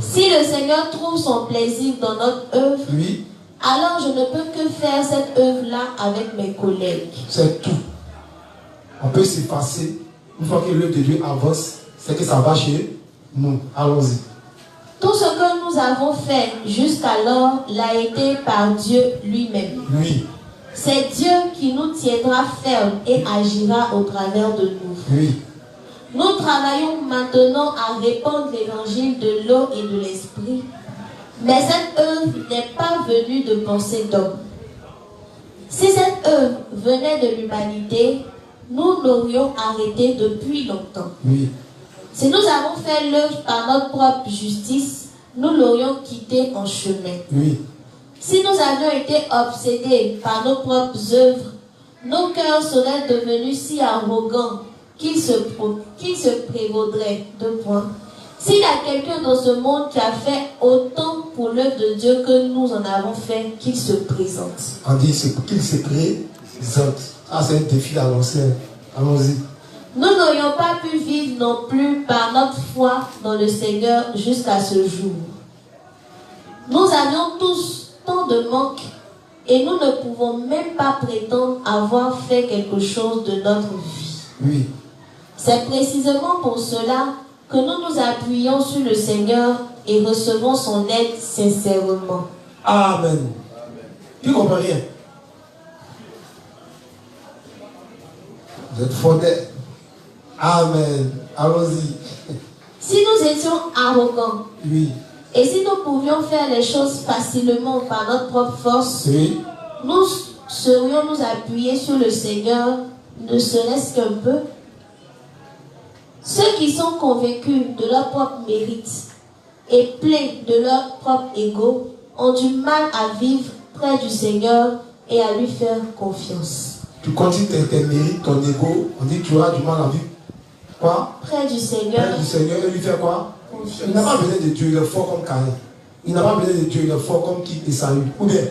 Si le Seigneur trouve son plaisir dans notre œuvre, oui, alors je ne peux que faire cette œuvre-là avec mes collègues. C'est tout. On peut s'effacer. Une fois que l'œuvre de Dieu avance, c'est que ça va chez nous. Allons-y. Tout ce que nous avons fait jusqu'alors l'a été par Dieu lui-même. Oui. C'est Dieu qui nous tiendra ferme et agira au travers de nous. Oui. Nous travaillons maintenant à répandre l'évangile de l'eau et de l'esprit. Mais cette œuvre n'est pas venue de pensée d'homme. Si cette œuvre venait de l'humanité, nous l'aurions arrêtée depuis longtemps. Oui. Si nous avons fait l'œuvre par notre propre justice, nous l'aurions quittée en chemin. Oui. Si nous avions été obsédés par nos propres œuvres, nos cœurs seraient devenus si arrogants qu'ils se prévaudraient. S'il y a quelqu'un dans ce monde qui a fait autant pour l'œuvre de Dieu que nous en avons fait, qu'il se présente. On dit qu'il se présente. Ah, c'est un défi à lancer. Allons-y. Nous n'aurions pas pu vivre non plus par notre foi dans le Seigneur jusqu'à ce jour. Nous avions tous tant de manques et nous ne pouvons même pas prétendre avoir fait quelque chose de notre vie. Oui. C'est précisément pour cela que nous nous appuyons sur le Seigneur et recevons son aide sincèrement. Amen. Tu ne comprends rien? Vous êtes fondés. Amen. Allons-y. Si nous étions arrogants, oui, et si nous pouvions faire les choses facilement par notre propre force, oui, nous serions nous appuyer sur le Seigneur, ne serait-ce qu'un peu. Ceux qui sont convaincus de leur propre mérite et pleins de leur propre ego ont du mal à vivre près du Seigneur et à lui faire confiance. Tu continues tes mérites, ton ego, on dit que tu auras du mal à vivre. Quoi? Près du Seigneur. Près du Seigneur et lui faire quoi? Confiance. Il n'a pas besoin de Dieu, il est fort comme Caïn. Il n'a pas besoin de Dieu, il est fort comme qui? Esaü. Ou bien,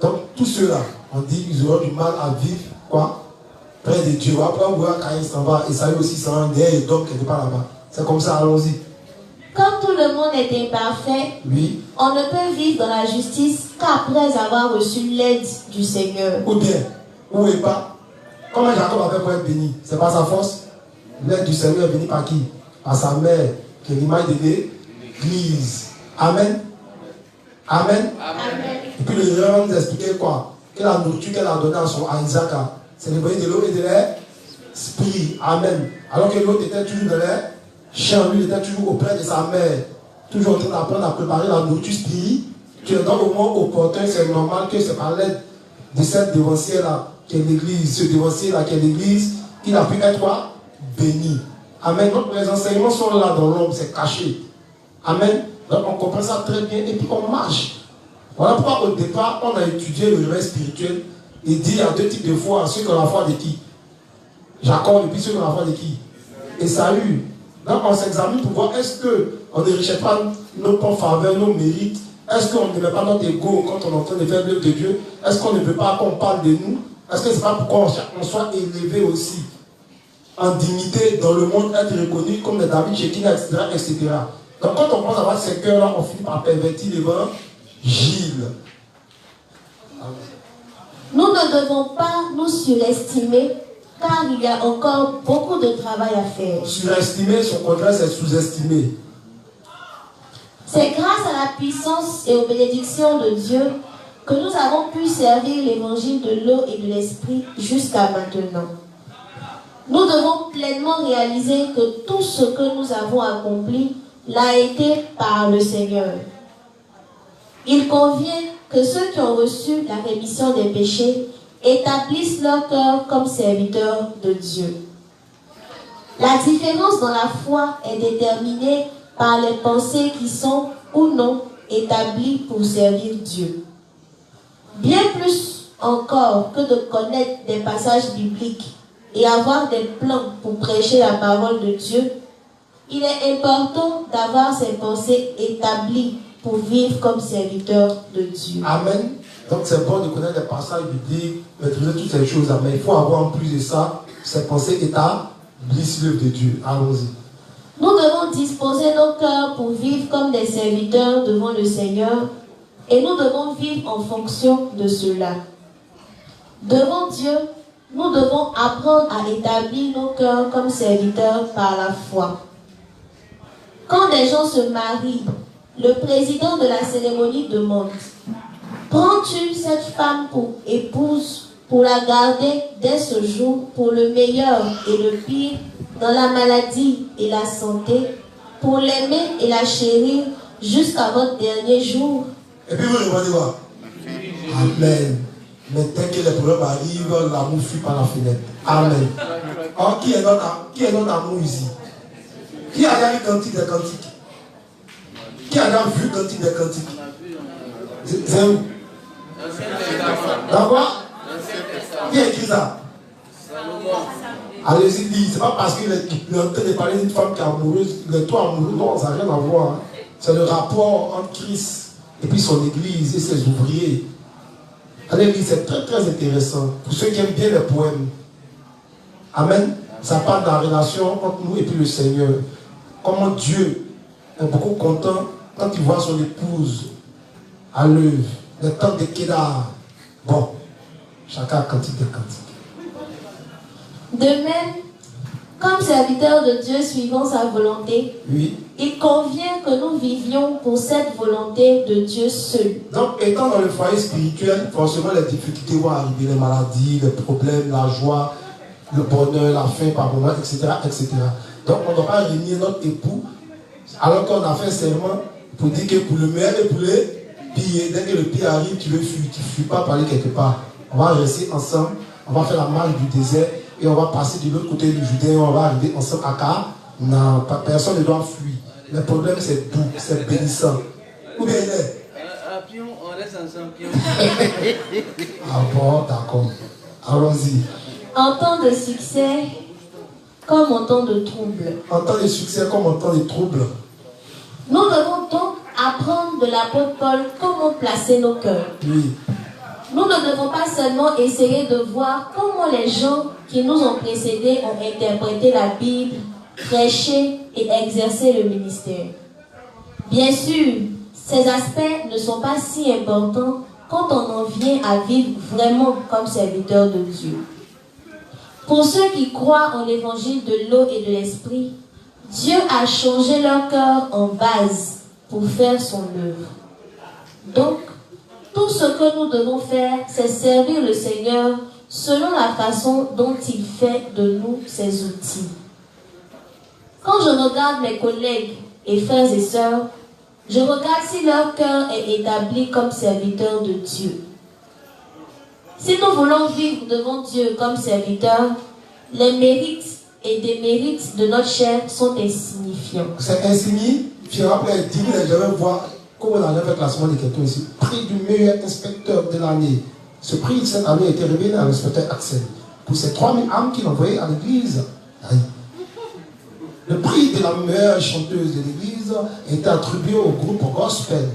donc tous ceux-là, on dit qu'ils auront du mal à vivre, quoi? Près de Dieu. Après, on voit Caïn s'en va, Esaü aussi s'en va, derrière et donc quelque part là-bas. C'est comme ça, allons-y. Comme tout le monde est imparfait, oui, on ne peut vivre dans la justice qu'après avoir reçu l'aide du Seigneur. Ou bien, ou est pas. Comment Jacob avait pour être béni? C'est pas sa force. L'aide du Seigneur est bénie par qui? Par sa mère, qui est l'image de l'Église. Amen. Amen. Amen. Et puis le Révérend nous expliquait quoi? Que la nourriture qu'elle a donnée à Isaac, c'est le de l'eau et de l'esprit. Amen. Alors que l'autre était toujours dans les champs, lui était toujours auprès de sa mère, toujours en train d'apprendre à préparer la nourriture spirituelle. Donc au moment opportun, c'est normal que c'est par l'aide de cette devancière-là, qui est l'Église, ce devancier-là, qui est l'Église, qu'il a pu être quoi? Béni. Amen. Donc les enseignements sont là dans l'ombre, c'est caché. Amen. Donc on comprend ça très bien et puis on marche. Voilà pourquoi au départ, on a étudié le réveil spirituel et dit il y a deux types de foi. Ceux qui ont la foi de qui? Jacob et puis ceux qui ont la foi de qui? Esaü. Donc on s'examine pour voir est-ce qu'on ne rejette pas nos propres faveurs, nos mérites. Est-ce qu'on ne met pas notre ego quand on est en train de faire l'œuvre de Dieu? Est-ce qu'on ne veut pas qu'on parle de nous? Est-ce que ce n'est pas pourquoi on soit élevé aussi en dignité dans le monde, être reconnu comme des David, Shekinah, etc., etc. Donc quand on pense avoir ces cœurs-là, on finit par pervertir l'évangile. Nous ne devons pas nous surestimer car il y a encore beaucoup de travail à faire. Surestimer, son contraire, c'est sous-estimer. C'est grâce à la puissance et aux bénédictions de Dieu que nous avons pu servir l'évangile de l'eau et de l'esprit jusqu'à maintenant. Nous devons pleinement réaliser que tout ce que nous avons accompli l'a été par le Seigneur. Il convient que ceux qui ont reçu la rémission des péchés établissent leur cœur comme serviteurs de Dieu. La différence dans la foi est déterminée par les pensées qui sont ou non établies pour servir Dieu. Bien plus encore que de connaître des passages bibliques et avoir des plans pour prêcher la parole de Dieu, il est important d'avoir ces pensées établies pour vivre comme serviteur de Dieu. Amen. Donc c'est bon de connaître les passages bibliques, maîtriser toutes ces choses, mais il faut avoir en plus de ça, ces pensées établies sur l'œuvre de Dieu. Allons-y. Nous devons disposer nos cœurs pour vivre comme des serviteurs devant le Seigneur et nous devons vivre en fonction de cela. Devant Dieu, nous devons apprendre à établir nos cœurs comme serviteurs par la foi. Quand des gens se marient, le président de la cérémonie demande: prends-tu cette femme pour épouse pour la garder dès ce jour pour le meilleur et le pire, dans la maladie et la santé, pour l'aimer et la chérir jusqu'à votre dernier jour? Et puis vous répondez quoi? Amen. Mais dès que les problèmes arrivent, l'amour fuit par la fenêtre. Amen. Alors, qui est notre amour ici? Qui a lu Cantique des Cantiques? Qui a vu Cantique des Cantiques? C'est où? D'accord? Qui a écrit ça? Allez-y, dis. C'est pas parce qu'il est en train de parler d'une femme qui est amoureuse, les trois amoureux, non, ça n'a rien à voir. Hein. C'est le rapport entre Christ et puis son église et ses ouvriers. Allez lire, c'est très très intéressant. Pour ceux qui aiment bien les poèmes. Amen. Ça parle de la relation entre nous et puis le Seigneur. Comment Dieu est beaucoup content quand il voit son épouse à l'œuvre. Le temps de Kédar. Bon, chacun a cantique de cantique. De même, comme serviteurs de Dieu suivant sa volonté, Oui. il convient que nous vivions pour cette volonté de Dieu seul. Donc, étant dans le foyer spirituel, forcément les difficultés vont arriver, les maladies, les problèmes, la joie, le bonheur, la faim par moment, etc., etc. Donc, on ne doit pas renier notre époux alors qu'on a fait un serment pour dire que pour le meilleur et pour le pire, dès que le pire arrive, tu veux fuir, tu ne fuis pas par aller quelque part. On va rester ensemble, on va faire la marche du désert et on va passer de l'autre côté du Jourdain, on va arriver ensemble à Car. Non, personne ne doit fuir. Le problème, c'est doux, c'est bénissant. Ou bien il est? À Pion, on reste ensemble, Pion. Ah bon, d'accord. Allons-y. En temps de succès, comme en temps de trouble. En temps de succès, comme en temps de trouble. Nous devons donc apprendre de l'apôtre Paul comment placer nos cœurs. Oui. Nous ne devons pas seulement essayer de voir comment les gens qui nous ont précédés ont interprété la Bible, prêché et exercé le ministère. Bien sûr, ces aspects ne sont pas si importants quand on en vient à vivre vraiment comme serviteur de Dieu. Pour ceux qui croient en l'évangile de l'eau et de l'esprit, Dieu a changé leur cœur en vase pour faire son œuvre. Donc, tout ce que nous devons faire, c'est servir le Seigneur selon la façon dont il fait de nous ses outils. Quand je regarde mes collègues et frères et sœurs, je regarde si leur cœur est établi comme serviteur de Dieu. Si nous voulons vivre devant Dieu comme serviteurs, les mérites et démérites de notre chair sont insignifiants. C'est insignifiant. après 10 000, je vais voir comment on a fait le classement de quelqu'un ici. Prix du meilleur inspecteur de l'année. Ce prix cette année a été révélé à l'inspecteur Axel pour ces 3 000 âmes qu'il envoyait à l'église. Le prix de la meilleure chanteuse de l'église était attribué au groupe gospel.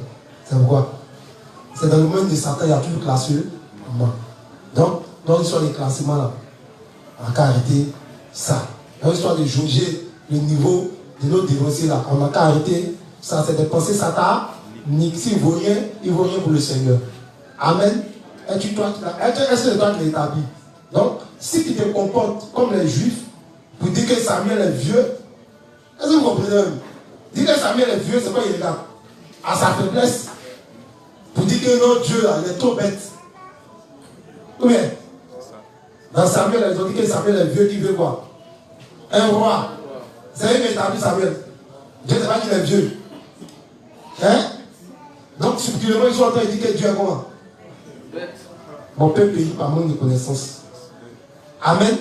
C'est quoi? C'est dans le monde de Satan, il y a toujours classé. Donc, dans l'histoire des classements là, on n'a qu'à arrêter ça. Dans l'histoire de jauger le niveau de nos dénoncés là, on n'a qu'à arrêter ça. C'est des pensées sataniques. S'il ne vaut rien, il ne vaut rien pour le Seigneur. Amen. Est-ce que c'est toi qui l'as établi? Donc, si tu te comportes comme les Juifs, pour dire que Samuel est vieux, est-ce que vous comprenez même? Dire que Samuel est vieux, c'est pas illégal. À sa faiblesse, pour dire que non, Dieu là, il est trop bête. Ou bien, dans Samuel, ils ont dit que Samuel est vieux, qui veut quoi? Un roi. C'est lui qui a établi Samuel. Dieu ne sait pas qu'il est vieux. Hein? Donc, subtilement, ils sont en train de dire que Dieu est comment? Mon peuple pays par manque de connaissance. Amen.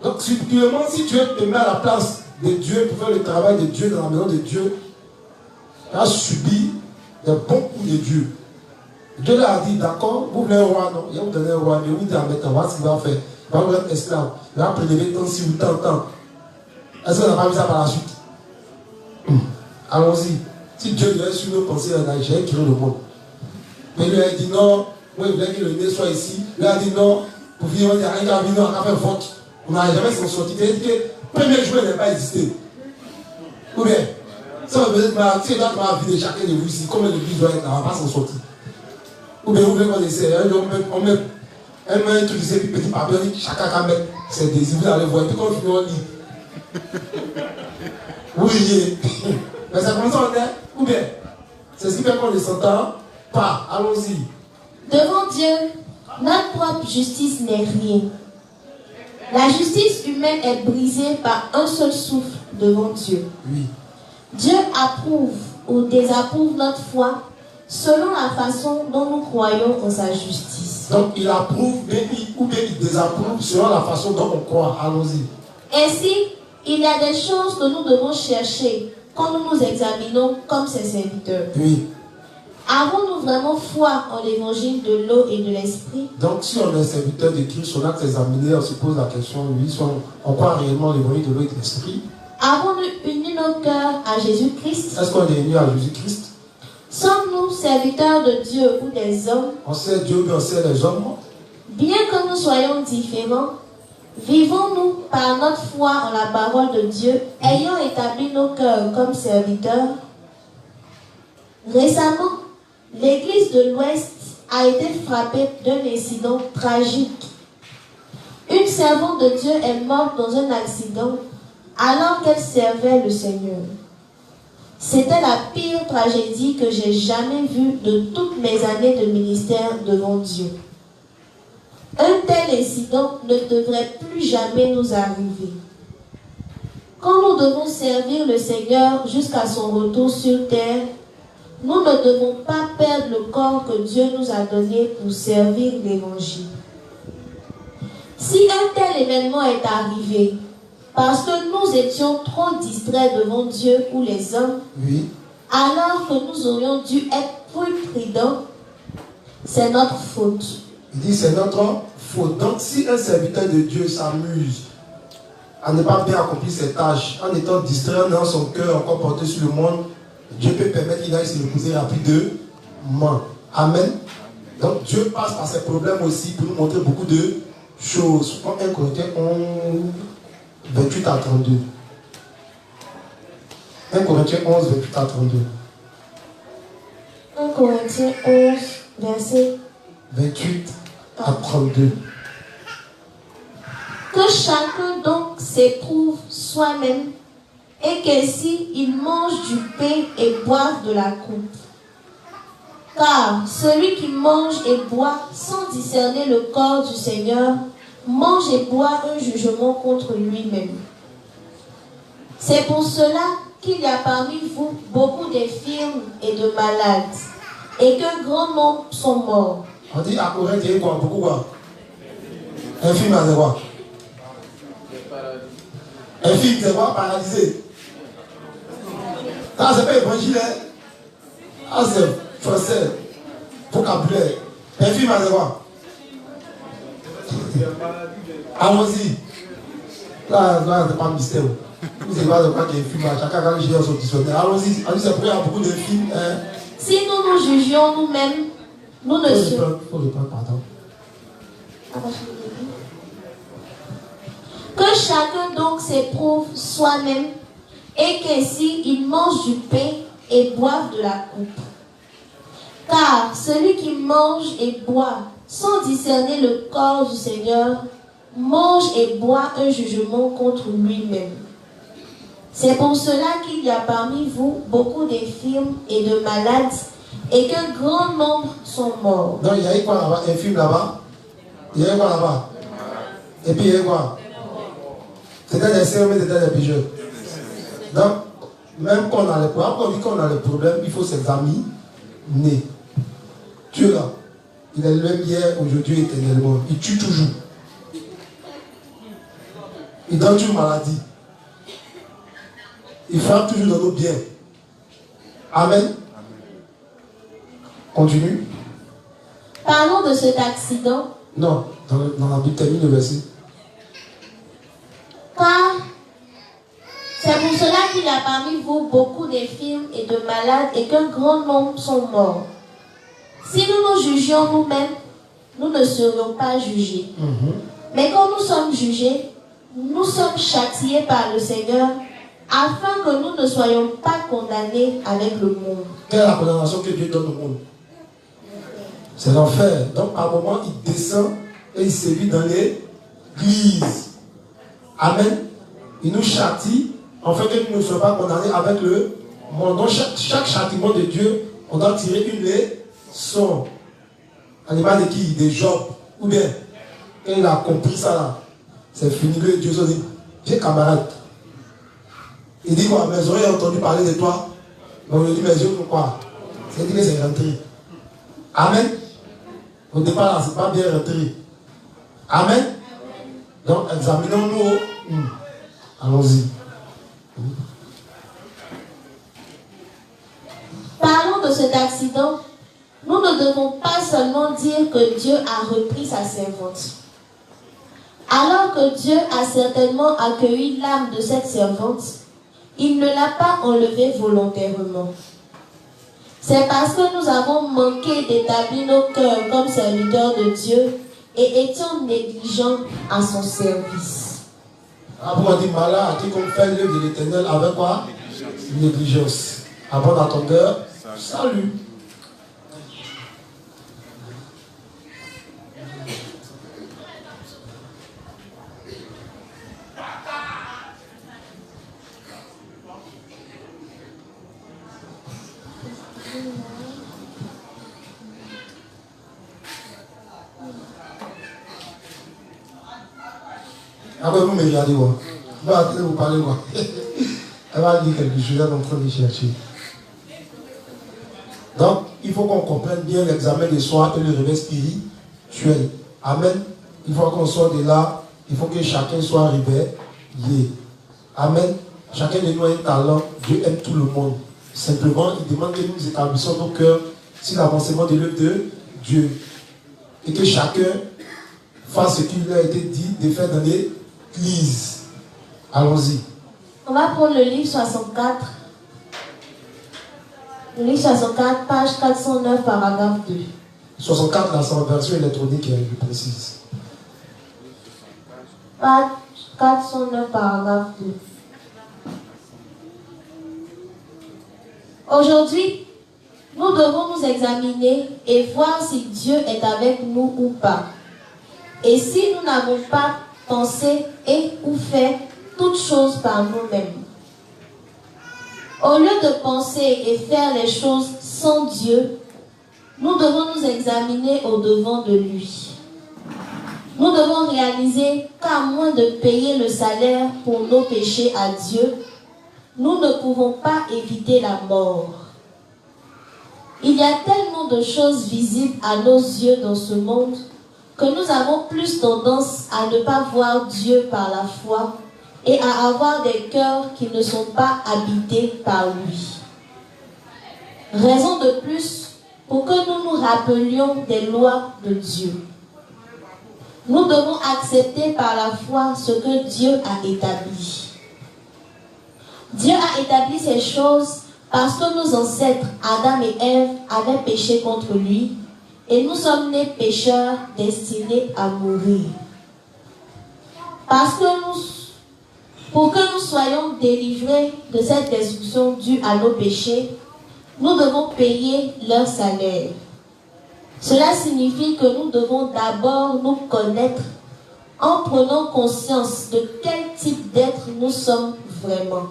Donc, subtilement, si tu te mets à la place de Dieu pour faire le travail de Dieu dans la maison de Dieu, tu as subi des bons coups de Dieu. Dieu leur a dit, d'accord, vous voulez un roi, non? Il va vous donner un roi, mais vous dites à mettre un roi, ce qu'il va faire. Il va vous être esclave. Il va prélever tant si ou tant. Est-ce qu'on n'a pas vu ça par la suite? Allons-y. Si Dieu lui a su nos pensées, j'ai créé le monde. Mais lui a dit non, moi il voulait que le nez soit ici. Lui a dit non, pour finir, il y a un gars qui a fait un vote. On n'a jamais s'en sorti. C'est-à-dire que le premier jour n'a pas existé. Ou bien, ça veut dire que si tu as la vie de chacun de vous ici, comme l'église doit être là, on ne va pas s'en sortir. Ou bien, vous voulez qu'on essaie, on met un truc de ces petits papiers, chacun va mettre ses désirs, vous allez voir, et puis quand on finit, on lit. Oui, mais c'est comme ça on est, ou bien, c'est ce qui fait qu'on ne s'entend pas. Allons-y. Devant Dieu, notre propre justice n'est rien. La justice humaine est brisée par un seul souffle devant Dieu. Oui. Dieu approuve ou désapprouve notre foi selon la façon dont nous croyons en sa justice. Donc il approuve ou bien il désapprouve selon la façon dont on croit. Allons-y. Ainsi, il y a des choses que nous devons chercher quand nous nous examinons comme ses serviteurs. Oui. Avons-nous vraiment foi en l'évangile de l'eau et de l'esprit? Donc si on est serviteur de Christ, on a qu'examiner, on se pose la question, oui, si on croit réellement l'évangile de l'eau et de l'esprit. Avons-nous uni nos cœurs à Jésus-Christ? Est-ce qu'on est unis à Jésus-Christ? Sommes-nous serviteurs de Dieu ou des hommes? On sait Dieu, mais on sait les hommes. Bien que nous soyons différents, vivons-nous par notre foi en la parole de Dieu, ayant établi nos cœurs comme serviteurs? Récemment, l'Église de l'Ouest a été frappée d'un incident tragique. Une servante de Dieu est morte dans un accident alors qu'elle servait le Seigneur. C'était la pire tragédie que j'ai jamais vue de toutes mes années de ministère devant Dieu. Un tel incident ne devrait plus jamais nous arriver. Quand nous devons servir le Seigneur jusqu'à son retour sur terre, nous ne devons pas perdre le corps que Dieu nous a donné pour servir l'Évangile. Si un tel événement est arrivé, parce que nous étions trop distraits devant Dieu ou les hommes, oui, alors que nous aurions dû être plus prudents, c'est notre faute. Il dit c'est notre faute. Donc si un serviteur de Dieu s'amuse à ne pas bien accomplir ses tâches, en étant distrait dans son cœur, encore porté sur le monde, Dieu peut permettre qu'il aille se reposer rapidement. Amen. Donc Dieu passe par ses problèmes aussi pour nous montrer beaucoup de choses. Comme 1 Corinthiens 11, 28 à 32. 1 Corinthiens 11, 28 à 32. 1 Corinthiens 11, verset 28 à 32. Que chacun donc s'éprouve soi-même et qu'ainsi il mange du pain et boive de la coupe. Car celui qui mange et boit sans discerner le corps du Seigneur mange et boit un jugement contre lui-même. C'est pour cela qu'il y a parmi vous beaucoup d'infirmes et de malades, et qu'un grand nombre sont morts. On dit à Corinthiens quoi? Beaucoup quoi? Infirme c'est quoi? Infirme c'est quoi? Paralysé. Ça, c'est pas évangile. Ah, c'est français. Vocabulaire. Un film à voir. Allons-y. Là, c'est pas mystère. Vous savez pas de quoi qu'il y a un film. Chacun a gagné son dictionnaire. Allons-y. Allons-y, c'est pourquoi il y a beaucoup de films. Si nous nous jugions nous-mêmes, nous ne serons. Faut reprendre, pardon. Que chacun donc s'éprouve soi-même et qu'ainsi il mange du pain et boive de la coupe. Car celui qui mange et boit sans discerner le corps du Seigneur mange et boit un jugement contre lui-même. C'est pour cela qu'il y a parmi vous beaucoup d'infirmes et de malades et qu'un grand nombre sont morts. Donc il y a eu quoi là-bas? Un film là-bas? Il y a eu quoi là-bas? Et puis il y a eu quoi? C'était des sœurs, mais c'était des pigeons. Donc, même quand on a les problèmes, on dit qu'on a les problèmes, il faut s'examiner. Dieu là, il est le même hier, aujourd'hui, éternellement. Il tue toujours. Il donne toujours maladie. Il frappe toujours dans nos biens. Amen. Continue. Parlons de cet accident. Non, dans la Bible, termine le verset. Car c'est pour cela qu'il y a parmi vous beaucoup d'infirmes et de malades et qu'un grand nombre sont morts. Si nous nous jugions nous-mêmes, nous ne serions pas jugés. Mais quand nous sommes jugés, nous sommes châtiés par le Seigneur afin que nous ne soyons pas condamnés avec le monde. Quelle est la condamnation que Dieu donne au monde? C'est l'enfer. Donc, à un moment, il descend et il sévit dans l'église. Amen. Il nous châtie, afin que nous ne soyons pas condamnés avec le monde. Donc, chaque châtiment de Dieu, on doit tirer une leçon. À l'image de qui? De Job. Ou bien, quand il a compris ça là, c'est fini. Le Dieu se dit, viens camarade. Il dit quoi? Mes oreilles ont entendu parler de toi. Donc, il dit, mes yeux font quoi? C'est dit que c'est rentré. Amen. Au départ, là, c'est pas bien rentré. Amen. Donc, examinons-nous. Allons-y. Parlons de cet accident. Nous ne devons pas seulement dire que Dieu a repris sa servante. Alors que Dieu a certainement accueilli l'âme de cette servante, il ne l'a pas enlevée volontairement. C'est parce que nous avons manqué d'établir nos cœurs comme serviteurs de Dieu et étions négligents à son service. Après, on dit malin à qui qu'on fait l'œuvre de l'Éternel avec quoi? Négligence. Avant d'attendre, salut. Après, vous me regardez, quoi. Vous parlez, quoi. Elle va dire quelque chose, elle est en train de chercher. Donc, il faut qu'on comprenne bien l'examen de soi et le réveil spirituel. Amen. Il faut qu'on sorte de là. Il faut que chacun soit réveillé. Amen. Chacun de nous a un talent. Dieu aime tout le monde. Simplement, il demande que nous établissons nos cœurs sur l'avancement de l'œuvre de Dieu. Et que chacun fasse ce qu'il lui a été dit de faire dans l'église. Allons-y. On va prendre le livre 64. Le livre 64, page 409, paragraphe 2. 64, là, c'est en version électronique, je précise. Page 409, paragraphe 2. Aujourd'hui, nous devons nous examiner et voir si Dieu est avec nous ou pas. Et si nous n'avons pas pensé et ou fait toutes choses par nous-mêmes. Au lieu de penser et faire les choses sans Dieu, nous devons nous examiner au-devant de lui. Nous devons réaliser qu'à moins de payer le salaire pour nos péchés à Dieu, nous ne pouvons pas éviter la mort. Il y a tellement de choses visibles à nos yeux dans ce monde que nous avons plus tendance à ne pas voir Dieu par la foi et à avoir des cœurs qui ne sont pas habités par lui. Raison de plus pour que nous nous rappelions des lois de Dieu. Nous devons accepter par la foi ce que Dieu a établi. Dieu a établi ces choses parce que nos ancêtres, Adam et Ève, avaient péché contre lui et nous sommes nés pécheurs destinés à mourir. Pour que nous soyons délivrés de cette destruction due à nos péchés, nous devons payer leur salaire. Cela signifie que nous devons d'abord nous connaître en prenant conscience de quel type d'être nous sommes vraiment.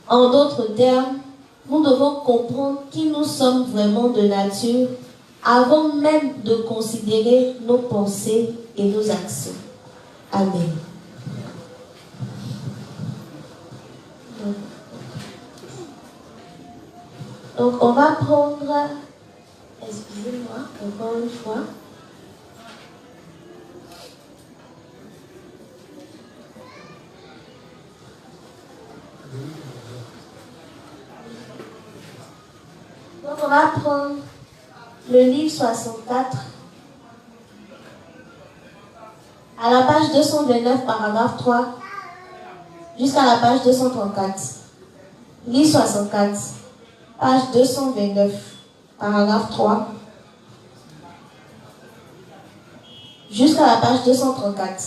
En d'autres termes, nous devons comprendre qui nous sommes vraiment de nature avant même de considérer nos pensées et nos actions. Amen. Donc on va prendre, excusez-moi, encore une fois. Donc on va prendre le livre 64 à la page 229, paragraphe 3, jusqu'à la page 234. Livre 64, page 229, paragraphe 3, jusqu'à la page 234.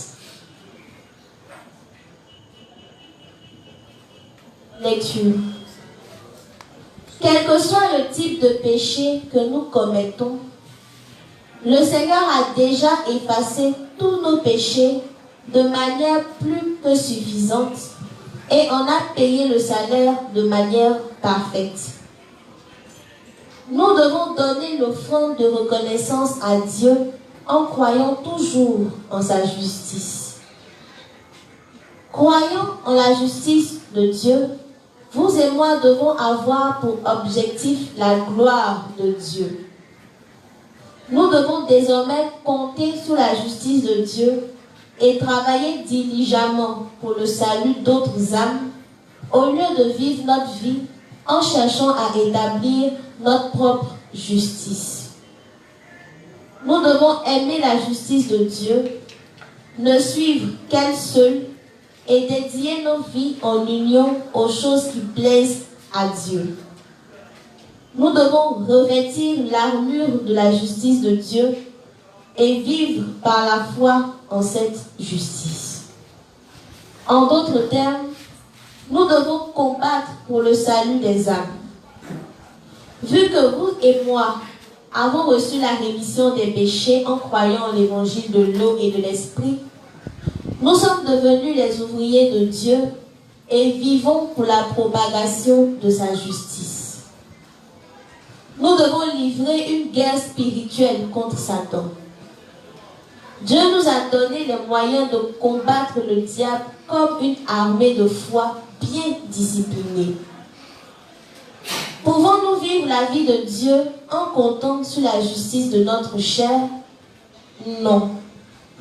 Lecture. Quel que soit le type de péché que nous commettons, le Seigneur a déjà effacé tous nos péchés de manière plus que suffisante et en a payé le salaire de manière parfaite. Nous devons donner l'offrande de reconnaissance à Dieu en croyant toujours en sa justice. Croyant en la justice de Dieu, vous et moi devons avoir pour objectif la gloire de Dieu. Nous devons désormais compter sur la justice de Dieu et travailler diligemment pour le salut d'autres âmes, au lieu de vivre notre vie en cherchant à établir notre propre justice. Nous devons aimer la justice de Dieu, ne suivre qu'elle seule et dédier nos vies en union aux choses qui plaisent à Dieu. Nous devons revêtir l'armure de la justice de Dieu et vivre par la foi en cette justice. En d'autres termes, nous devons combattre pour le salut des âmes. Vu que vous et moi avons reçu la rémission des péchés en croyant en l'évangile de l'eau et de l'esprit, nous sommes devenus les ouvriers de Dieu et vivons pour la propagation de sa justice. Nous devons livrer une guerre spirituelle contre Satan. Dieu nous a donné les moyens de combattre le diable comme une armée de foi bien disciplinée. Pouvons-nous vivre la vie de Dieu en comptant sur la justice de notre chair? Non.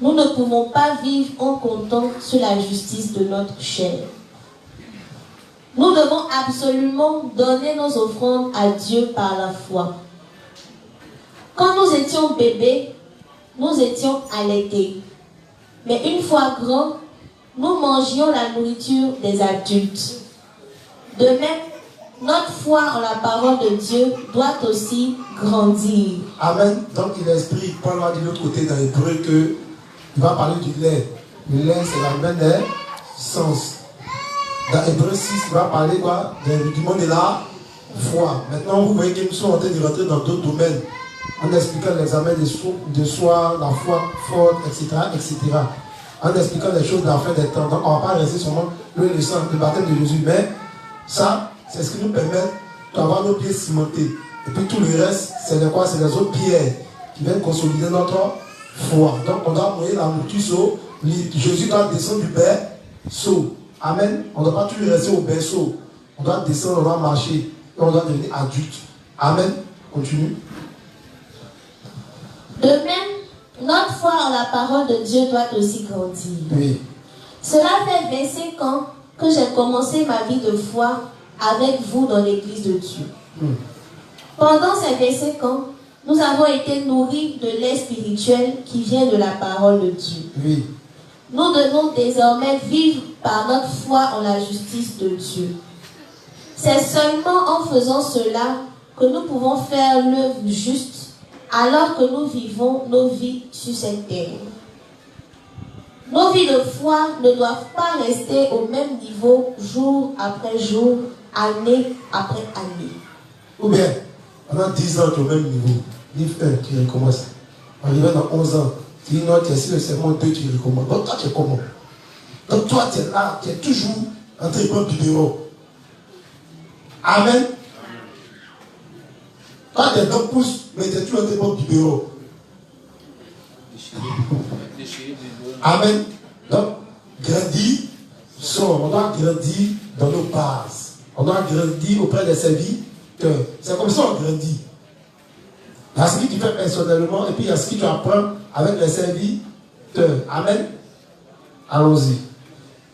Nous ne pouvons pas vivre en comptant sur la justice de notre chair. Nous devons absolument donner nos offrandes à Dieu par la foi. Quand nous étions bébés, nous étions allaités. Mais une fois grands, nous mangions la nourriture des adultes. De même, notre foi en la parole de Dieu doit aussi grandir. Amen. Donc l'esprit, Paul va dire de l'autre côté dans l'hébreu que il va parler du lait. Le lait, c'est la même sens. Dans Hébreu 6, il va parler quoi? Des rudiments de la foi. Maintenant, vous voyez que nous sommes en train de rentrer dans d'autres domaines. En expliquant l'examen de soi, la foi forte, etc., etc. En expliquant les choses de la fin des temps. Donc, on ne va pas rester seulement le sang, le baptême de Jésus. Mais ça, c'est ce qui nous permet d'avoir nos pieds cimentés. Et puis tout le reste, c'est les quoi? C'est les autres pierres qui viennent consolider notre foi. Donc, on doit envoyer la nourriture sur Jésus doit descendre du berceau. Amen. On ne doit pas toujours rester au berceau. On doit descendre, on doit marcher. Et on doit devenir adulte. Amen. Continue. De même, notre foi en la parole de Dieu doit aussi grandir. Oui. Cela fait 25 ans que j'ai commencé ma vie de foi avec vous dans l'église de Dieu. Pendant ces 25 ans, nous avons été nourris de lait spirituel qui vient de la parole de Dieu. Oui. Nous devons désormais vivre par notre foi en la justice de Dieu. C'est seulement en faisant cela que nous pouvons faire l'œuvre juste alors que nous vivons nos vies sur cette terre. Nos vies de foi ne doivent pas rester au même niveau jour après jour, année après année. Ou bien, pendant 10 ans, tu es au même niveau. Livre 1, tu recommences. Arrivé dans 11 ans, tu dis non, tu es sur le serment 2, tu recommences. Donc toi, tu es comment? Donc toi, tu es là, tu es toujours en train de prendre du bureau. Amen. Quand tes dents poussent, mais tu es toujours en train de prendre du bureau. Amen. Donc, grandir, on doit grandir dans nos bases. On doit grandir auprès des serviteurs. C'est comme ça qu'on grandit. Il y a ce que tu fais personnellement et puis il y a ce que tu apprends avec les serviteurs. Amen. Allons-y.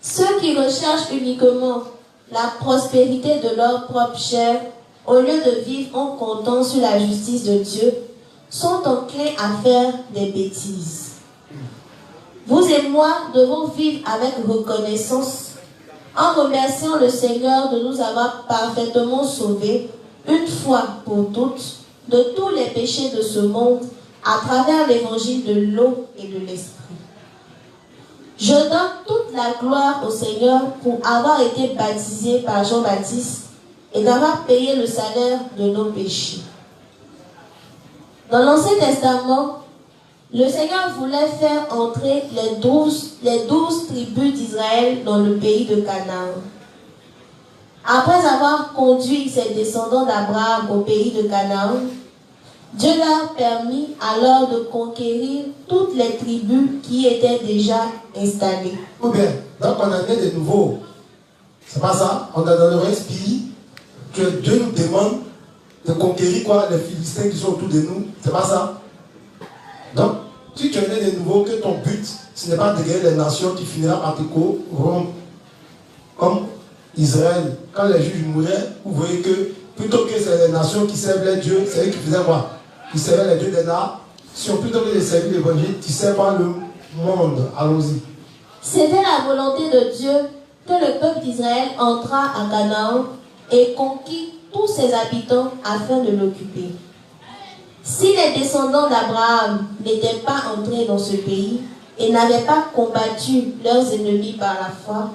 Ceux qui recherchent uniquement la prospérité de leur propre chair, au lieu de vivre en comptant sur la justice de Dieu, sont enclins à faire des bêtises. Vous et moi devons vivre avec reconnaissance en remerciant le Seigneur de nous avoir parfaitement sauvés une fois pour toutes de tous les péchés de ce monde à travers l'évangile de l'eau et de l'esprit. Je donne toute la gloire au Seigneur pour avoir été baptisé par Jean-Baptiste et d'avoir payé le salaire de nos péchés. Dans l'Ancien Testament, le Seigneur voulait faire entrer les 12 tribus d'Israël dans le pays de Canaan. Après avoir conduit ses descendants d'Abraham au pays de Canaan, Dieu leur permit alors de conquérir toutes les tribus qui étaient déjà installées. Ou bien, donc on a né de nouveau. C'est pas ça? On est dans le vrai spirit. Dieu nous demande de conquérir quoi? Les Philistins qui sont autour de nous. C'est pas ça? Donc, si tu es né de nouveau, que ton but, ce n'est pas de gagner les nations, tu finiras par te corrompre. Comme Israël, quand les juges mouraient, vous voyez que plutôt que c'est les nations qui servent les dieux, c'est eux qui faisaient quoi? Ils servaient les dieux des nations. Plutôt que de servir l'évangile, tu sers pas le monde. Allons-y. C'était la volonté de Dieu que le peuple d'Israël entrât à Canaan et conquit tous ses habitants afin de l'occuper. Si les descendants d'Abraham n'étaient pas entrés dans ce pays et n'avaient pas combattu leurs ennemis par la foi,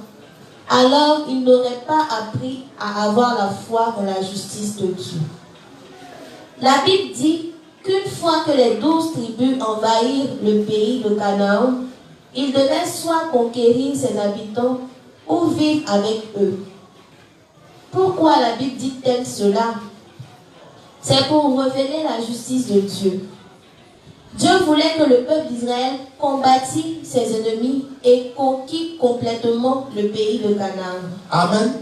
alors ils n'auraient pas appris à avoir la foi en la justice de Dieu. La Bible dit qu'une fois que les 12 tribus envahirent le pays de Canaan, ils devaient soit conquérir ses habitants ou vivre avec eux. Pourquoi la Bible dit-elle cela? C'est pour révéler la justice de Dieu. Dieu voulait que le peuple d'Israël combattît ses ennemis et conquît complètement le pays de Canaan. Amen.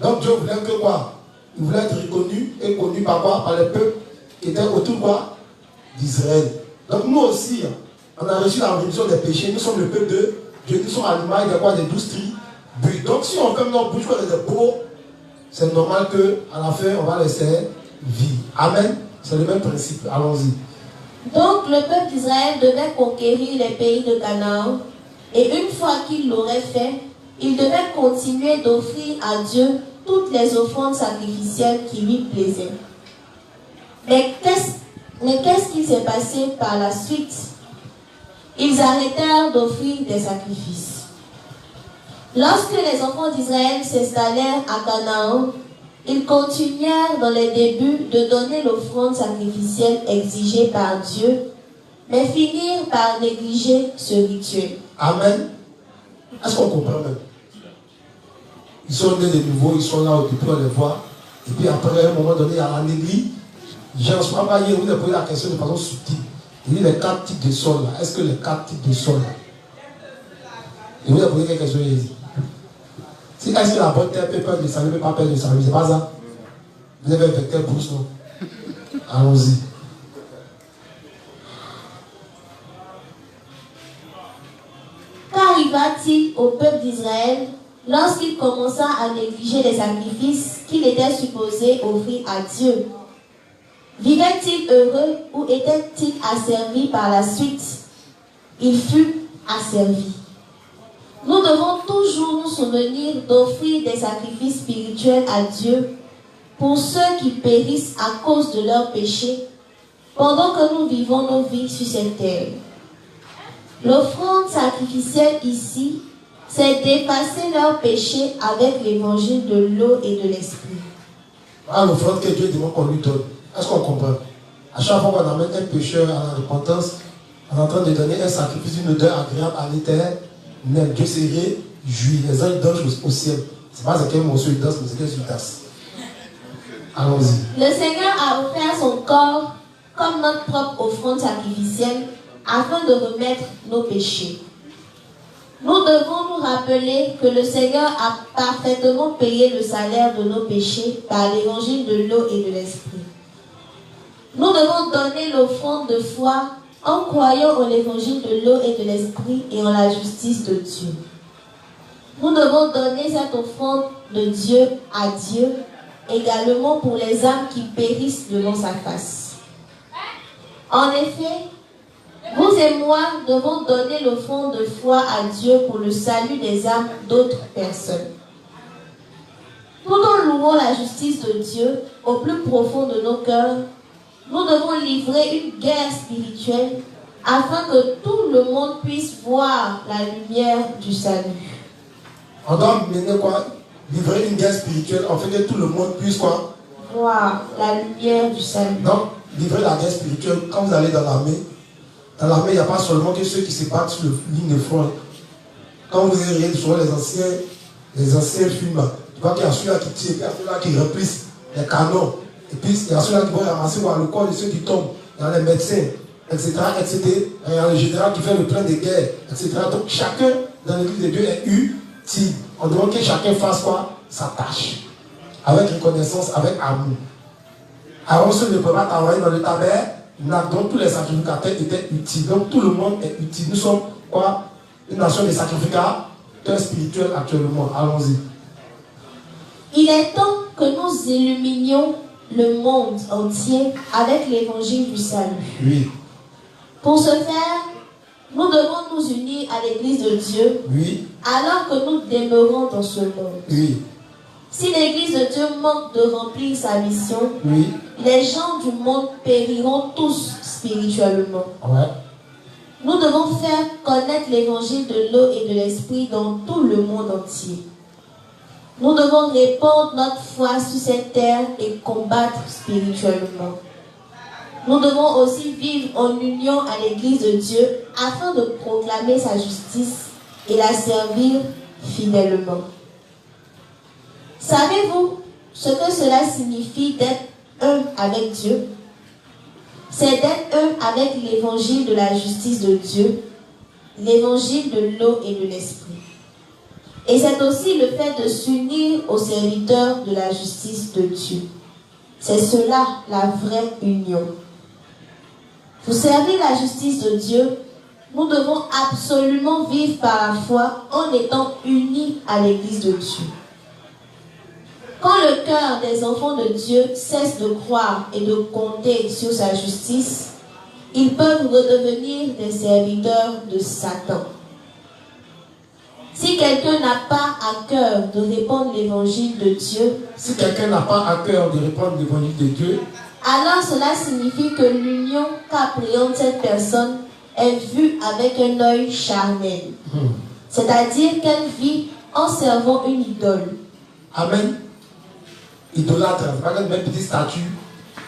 Donc Dieu voulait que quoi? Il voulait être reconnu et connu par quoi? Par les peuples qui étaient autour quoi? D'Israël. Donc nous aussi, on a reçu la rémission des péchés. Nous sommes le peuple de Dieu. Nous sommes à l'image de quoi? Des 12 tribus. Donc si on fait notre bouche comme des pauvres, c'est normal qu'à la fin, on va laisser vie. Amen. C'est le même principe. Allons-y. Donc le peuple d'Israël devait conquérir les pays de Canaan. Et une fois qu'il l'aurait fait, il devait continuer d'offrir à Dieu toutes les offrandes sacrificielles qui lui plaisaient. Mais qu'est-ce qui s'est passé par la suite? Ils arrêtèrent d'offrir des sacrifices. Lorsque les enfants d'Israël s'installèrent à Canaan, ils continuèrent dans les débuts de donner l'offrande sacrificielle exigée par Dieu, mais finirent par négliger ce rituel. Amen. Est-ce qu'on comprend même? Ils sont nés de nouveau, ils sont là au début, on les voit. Et puis après, à un moment donné, à la néglige, je ne sais pas hier, vous avez posé la question de façon subtile. Il dit les 4 types de sols là. Est-ce que les 4 types de sols là? Et vous avez posé quelque chose ici. Si est-ce que la bonne terre peut perdre le salut, ne peut pas perdre le salut, c'est pas ça? Vous avez un vecteur pour ça. Allons-y. Qu'arriva-t-il au peuple d'Israël lorsqu'il commença à négliger les sacrifices qu'il était supposé offrir à Dieu? Vivait-il heureux ou était-il asservi par la suite? Il fut asservi. Nous devons toujours nous souvenir d'offrir des sacrifices spirituels à Dieu pour ceux qui périssent à cause de leurs péchés pendant que nous vivons nos vies sur cette terre. L'offrande sacrificielle ici, c'est d'effacer leurs péchés avec l'évangile de l'eau et de l'esprit. Ah, l'offrande que Dieu demande qu'on lui donne. Est-ce qu'on comprend? À chaque fois qu'on amène un pécheur à la repentance, on est en train de donner un sacrifice, une odeur agréable à l'Éternel. Dieu se réjouit. Les anges dansent au ciel. C'est pas quel morceau ils dansent, mais c'est qu'ils dansent. Allons-y. Le Seigneur a offert son corps comme notre propre offrande sacrificielle afin de remettre nos péchés. Nous devons nous rappeler que le Seigneur a parfaitement payé le salaire de nos péchés par l'évangile de l'eau et de l'esprit. Nous devons donner l'offrande de foi en croyant en l'évangile de l'eau et de l'esprit et en la justice de Dieu. Nous devons donner cette offrande de Dieu à Dieu également pour les âmes qui périssent devant sa face. En effet, vous et moi devons donner l'offrande de foi à Dieu pour le salut des âmes d'autres personnes. Tout en louant la justice de Dieu au plus profond de nos cœurs, nous devons livrer une guerre spirituelle afin que tout le monde puisse voir la lumière du salut. On doit mener quoi? Livrer une guerre spirituelle afin que tout le monde puisse quoi? Voir la lumière du salut. Donc, livrer la guerre spirituelle, quand vous allez dans l'armée, il n'y a pas seulement que ceux qui se battent sur la ligne de front. Quand vous regardez sur les anciens films, tu vois qu'il y a celui-là qui tire, il y a celui-là qui replisse les canons. Et puis, il y a ceux-là qui vont ramasser le corps de ceux qui tombent. Il y a les médecins, etc., etc. Il y a le général qui fait le plan de guerre, etc. Donc, chacun dans l'église de Dieu est utile. On demande que chacun fasse quoi? Sa tâche. Avec reconnaissance, avec amour. Aaron ne peut pas travailler dans le tabernacle. Donc, tous les sacrificateurs étaient utiles. Donc, tout le monde est utile. Nous sommes quoi? Une nation de sacrificateurs spirituels actuellement. Allons-y. Il est temps que nous illuminions le monde entier avec l'évangile du salut. Oui. Pour ce faire, nous devons nous unir à l'église de Dieu. Oui. Alors que nous demeurons dans ce monde. Oui. Si l'église de Dieu manque de remplir sa mission, Oui. les gens du monde périront tous spirituellement. Ouais. Nous devons faire connaître l'évangile de l'eau et de l'esprit dans tout le monde entier. Nous devons répandre notre foi sur cette terre et combattre spirituellement. Nous devons aussi vivre en union à l'église de Dieu afin de proclamer sa justice et la servir fidèlement. Savez-vous ce que cela signifie d'être un avec Dieu? C'est d'être un avec l'évangile de la justice de Dieu, l'évangile de l'eau et de l'esprit. Et c'est aussi le fait de s'unir aux serviteurs de la justice de Dieu. C'est cela la vraie union. Pour servir la justice de Dieu, nous devons absolument vivre par la foi en étant unis à l'église de Dieu. Quand le cœur des enfants de Dieu cesse de croire et de compter sur sa justice, ils peuvent redevenir des serviteurs de Satan. Si quelqu'un n'a pas à cœur de répandre l'évangile de Dieu, si quelqu'un n'a pas à cœur de répandre l'évangile de Dieu, alors cela signifie que l'union qu'appréhende cette personne est vue avec un œil charnel. C'est-à-dire qu'elle vit en servant une idole. Amen. Idolâtre, c'est pas qu'elle met une petite statue,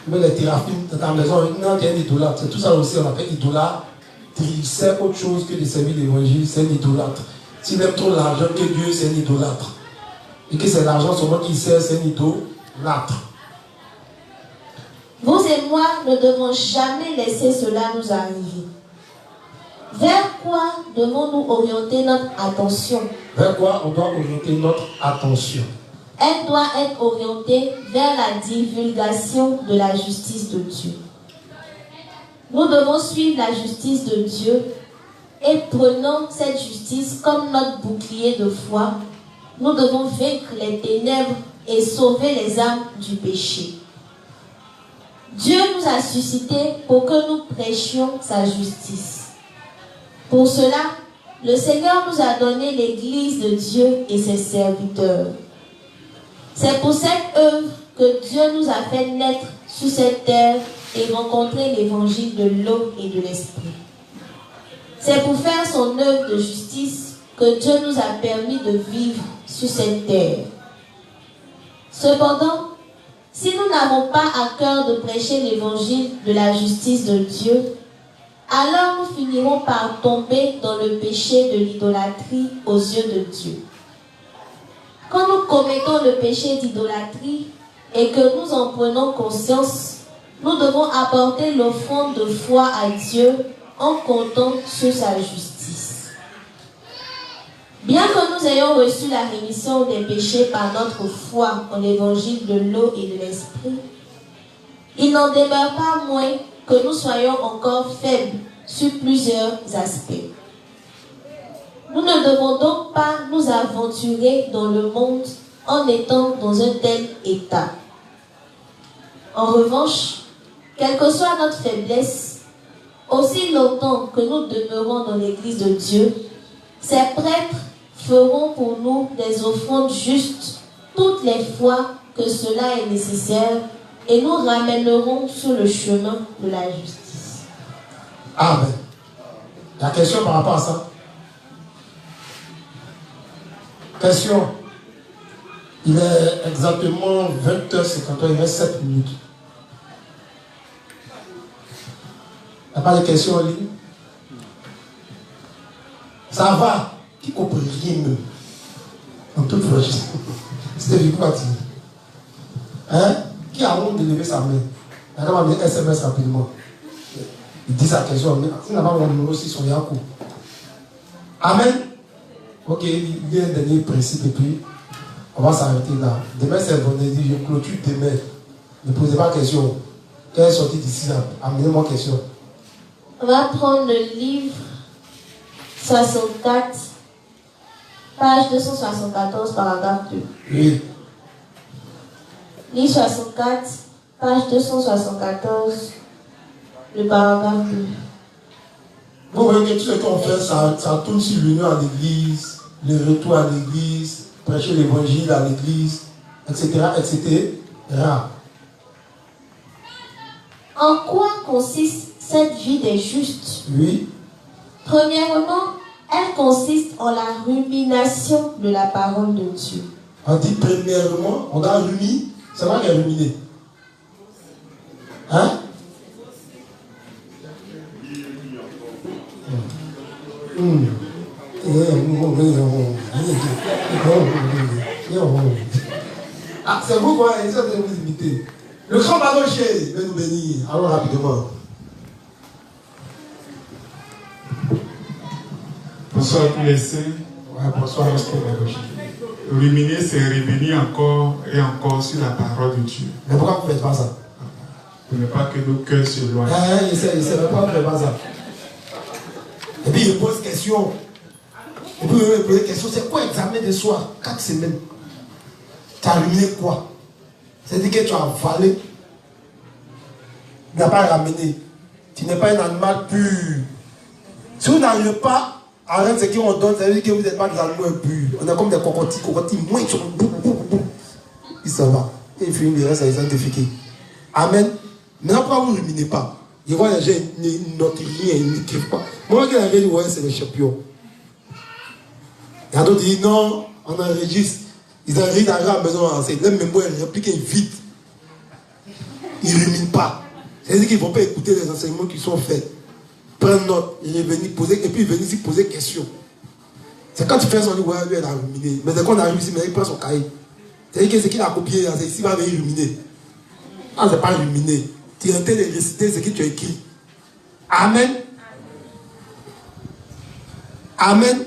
mais les thérapies dans ta maison, non, il y a un idolâtre. C'est tout ça aussi, on appelle idolâtre. Il sert autre chose que de servir l'évangile, c'est un idolâtre. S'il aime trop l'argent que Dieu, c'est un idolâtre. Et que c'est l'argent seulement qui sert, c'est un idolâtre. Vous et moi ne devons jamais laisser cela nous arriver. Vers quoi devons-nous orienter notre attention? Vers quoi on doit orienter notre attention? Elle doit être orientée vers la divulgation de la justice de Dieu. Nous devons suivre la justice de Dieu et prenant cette justice comme notre bouclier de foi, nous devons vaincre les ténèbres et sauver les âmes du péché. Dieu nous a suscités pour que nous prêchions sa justice. Pour cela, le Seigneur nous a donné l'Église de Dieu et ses serviteurs. C'est pour cette œuvre que Dieu nous a fait naître sur cette terre et rencontrer l'évangile de l'eau et de l'esprit. C'est pour faire son œuvre de justice que Dieu nous a permis de vivre sur cette terre. Cependant, si nous n'avons pas à cœur de prêcher l'évangile de la justice de Dieu, alors nous finirons par tomber dans le péché de l'idolâtrie aux yeux de Dieu. Quand nous commettons le péché d'idolâtrie et que nous en prenons conscience, nous devons apporter l'offrande de foi à Dieu en comptant sur sa justice. Bien que nous ayons reçu la rémission des péchés par notre foi en l'évangile de l'eau et de l'esprit, il n'en demeure pas moins que nous soyons encore faibles sur plusieurs aspects. Nous ne devons donc pas nous aventurer dans le monde en étant dans un tel état. En revanche, quelle que soit notre faiblesse, aussi longtemps que nous demeurons dans l'Église de Dieu, ces prêtres feront pour nous des offrandes justes toutes les fois que cela est nécessaire et nous ramènerons sur le chemin de la justice. Amen. La question par rapport à ça? Question. Il est exactement 20h50, il reste 7 minutes. Il n'y a pas de questions en ligne? Ça va. Qui comprend rien même? En toute franchise. C'était Victoire. Hein? Qui a honte de lever sa main? Il y a quand même des SMS rapidement. Il dit sa question. Il n'a pas mon numéro 6 sur Yakou. Amen. Ok, il y a un dernier principe et puis on va s'arrêter là. Demain c'est vendredi, je clôture demain. Ne posez pas de questions. Quand elle est sortie d'ici là, amenez-moi question. On va prendre le livre 64, page 274, paragraphe 2. Oui. Livre 64, page 274, le paragraphe 2. Vous voyez que tout ce qu'on fait, ça tourne sur l'union à l'église, le retour à l'église, prêcher l'évangile à l'église, etc., etc. En quoi consiste cette vie des justes? Oui. Premièrement, elle consiste en la rumination de la parole de Dieu. On dit premièrement, on a ruminer. C'est moi qui ai ruminé. Hein? Ah, c'est vous quoi, ils sont de vous imiter. Le grand balocher veut nous bénir. Allons rapidement. Bonsoir à tous les saints. Ouais, bonsoir, restez balocher. Ruminer, c'est revenir encore et encore sur la parole de Dieu. Mais pourquoi vous ne faites pas ça? Pour ne pas que nos cœurs se loignent. Il sait pourquoi vous ne faites pas ça. Et puis il pose question. Et puis il pose question. C'est quoi examen de soir? 4 semaines. Tu as ruminé quoi? C'est-à-dire que tu as avalé. Tu n'as pas ramené. Tu n'es pas un animal pur. Si vous n'arrivez pas à rendre ce qu'on donne, ça veut dire que vous n'êtes pas des animaux impurs. On est comme des cocotilles, moins ils sont boum. Il s'en va. Et il finit le reste à les sanctifier. Amen. Maintenant, pourquoi vous ne ruminez pas? Je vois les gens, ils notent rien, ils n'écrivent pas. Moi, quand j'avais dit, ouais, c'est le champion. Il y a d'autres qui disent, non, on enregistre. Ils arrivent à la maison, c'est leur mémoire, ils répliquent vite. Ils ne ruminent pas. C'est-à-dire qu'ils ne vont pas écouter les enseignements qui sont faits. Prendre note, il est venu poser, et puis il est venu ici poser question. C'est quand tu fais son livre, ouais, lui, elle a ruminé. Mais dès qu'on arrive ici, il prend son cahier. C'est-à-dire que ce qu'il a copié, c'est ici, il va venir ruminer. Ah, c'est pas ruminer. Tu es en train de réciter ce que tu as écrit. Amen. Amen.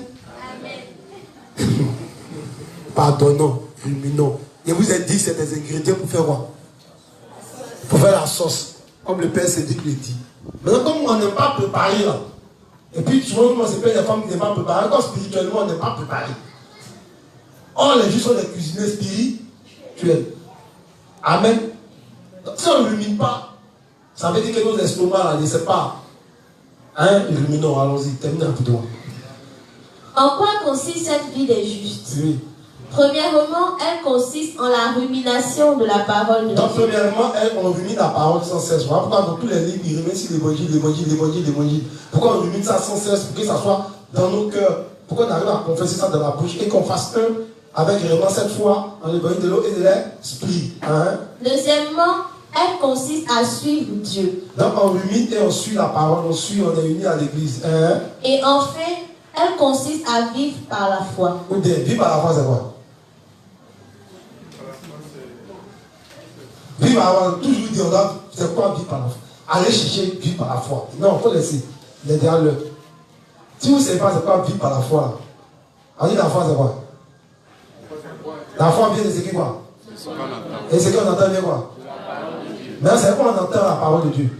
Pardonnons, ruminons. Et vous avez dit que c'est des ingrédients pour faire quoi? Pour faire la sauce. Comme le Père Cédric le dit. Maintenant, comme on n'est pas préparé là, et puis souvent, on s'appelle les femmes qui n'est pas préparées, comme spirituellement, on n'est pas préparé. Or, les justes sont des cuisiniers spirituels. Amen. Donc, si on ne rumine pas, Ça veut dire que nos estomacs, là, ne sait pas. Hein, ruminons, allons-y, terminez rapidement. En quoi consiste cette vie des justes? Oui. Premièrement, elle consiste en la rumination de la parole de Dieu. Donc, premièrement, on rumine la parole sans cesse. Voilà pourquoi dans tous les livres, ils ruminent sur l'évangile. Pourquoi on rumine ça sans cesse? Pour que ça soit dans nos cœurs. Pourquoi on arrive à confesser ça dans la bouche et qu'on fasse un avec vraiment cette foi en l'évangile de l'eau et de l'esprit. Hein? Deuxièmement, elle consiste à suivre Dieu. Donc, on rumine et on suit la parole, on est unis à l'église. Hein? Et enfin, elle consiste à vivre par la foi. Ou bien, vivre par la foi, c'est quoi? Vivre par la foi, toujours dire, c'est quoi vivre par la foi? Allez chercher vivre par la foi. Non, il faut laisser. Il est derrière le. Si vous ne savez pas c'est quoi vivre par la foi, on dit la foi, c'est quoi? La foi vient de ce qui quoi? Et ce qu'on entend vient quoi? Maintenant, c'est quoi on entend la parole de Dieu?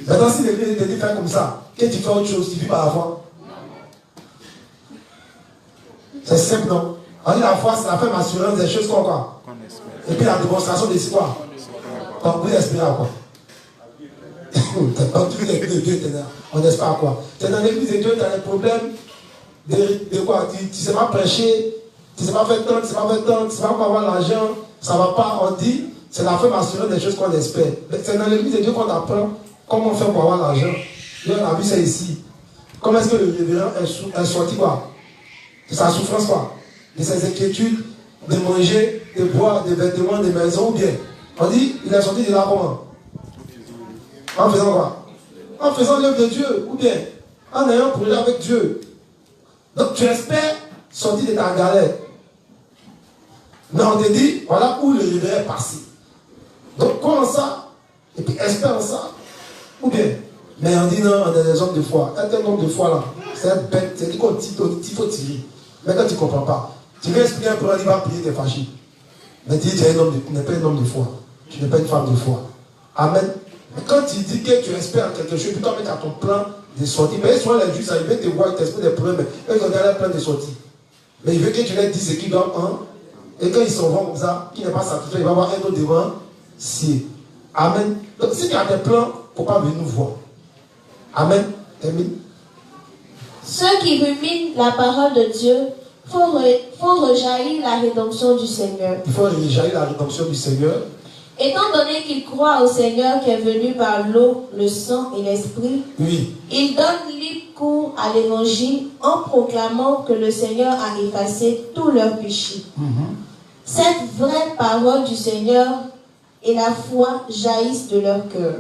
Maintenant, si l'église te dit faire comme ça, que tu fais autre chose, tu vis par la foi? C'est simple, non? On dit la foi, c'est la ferme assurance des choses qu'on quoi? Et puis la démonstration de ce quoi? Donc, vous espérez à quoi? Dans toutes les églises de Dieu, on espère à quoi? C'est dans l'église de Dieu, tu as des problèmes de quoi? Tu ne sais pas prêcher, tu ne sais pas faire tant, tu ne sais pas faire tant, tu ne sais pas comment avoir l'argent, ça ne va pas. On dit, c'est la ferme assurance des choses qu'on espère. C'est dans l'église de Dieu qu'on apprend comment faire pour avoir l'argent. On a vu ça ici. Comment est-ce que le révérend est sorti quoi? De sa souffrance quoi? De ses inquiétudes, de manger, de boire, des vêtements, des maisons ou bien. On dit, il est sorti de là comment? En faisant quoi? En faisant l'œuvre de Dieu ou bien en ayant un projet avec Dieu. Donc tu espères sortir de ta galère. Mais on te dit, voilà où le révérend est passé. Donc crois en ça, et puis espère en ça. Ou bien, mais on dit non, on est des hommes de foi. Être un homme de foi là, c'est bête, c'est dit qu'il faut tirer. Mais quand tu ne comprends pas, tu veux expliquer un peu, il va prier, tu es fâché. Mais tu dis, tu n'es pas un homme de foi. Tu n'es pas une femme de foi. Amen. Mais quand tu dis que tu espères quelque chose, puis toi, tu as ton plan de sortie. Mais souvent les Juifs, ils veulent te voir, ils t'expliquent des problèmes. Eux, ils ont déjà leur plan de sortie. Mais il veut que tu leur dises ce qu'ils doivent un. Et quand ils s'en vont comme ça, qui n'est pas satisfait, il va avoir un autre devant. Si. Amen. Donc si tu as des plans, il ne faut pas venir nous voir. Amen. Termine. Ceux qui ruminent la parole de Dieu font rejaillir la rédemption du Seigneur. Il faut rejaillir la rédemption du Seigneur. Étant donné qu'ils croient au Seigneur qui est venu par l'eau, le sang et l'esprit, oui. Ils donnent libre cours à l'évangile en proclamant que le Seigneur a effacé tous leurs péchés. Cette vraie parole du Seigneur et la foi jaillissent de leur cœur.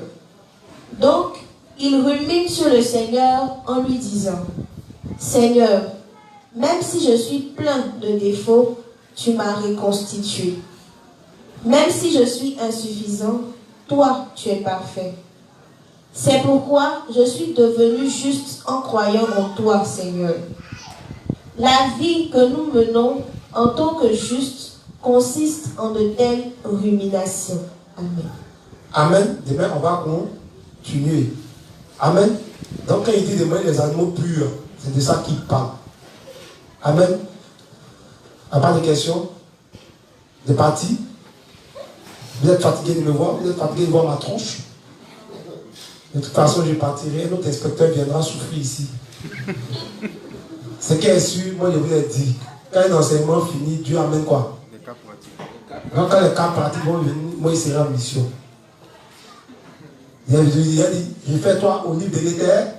Donc, ils ruminent sur le Seigneur en lui disant, Seigneur, même si je suis plein de défauts, tu m'as reconstitué. Même si je suis insuffisant, toi, tu es parfait. C'est pourquoi je suis devenu juste en croyant en toi, Seigneur. La vie que nous menons en tant que justes consiste en de telles ruminations. Amen. Amen. Demain, on va continuer. Amen. Donc, quand il dit demain les animaux purs, c'est de ça qu'il parle. Amen. À part de questions, de parties. Vous êtes fatigué de me voir, vous êtes fatigué de voir ma tronche. De toute façon, je partirai, notre inspecteur viendra souffrir ici. Ce qui est sûr, moi je vous l'ai dit, quand un enseignement finit, Dieu amène quoi? Les cas pratiques. Donc, quand les cas pratiques vont venir, moi il sera en mission. Il a dit, réfère-toi au livre de l'Éternel.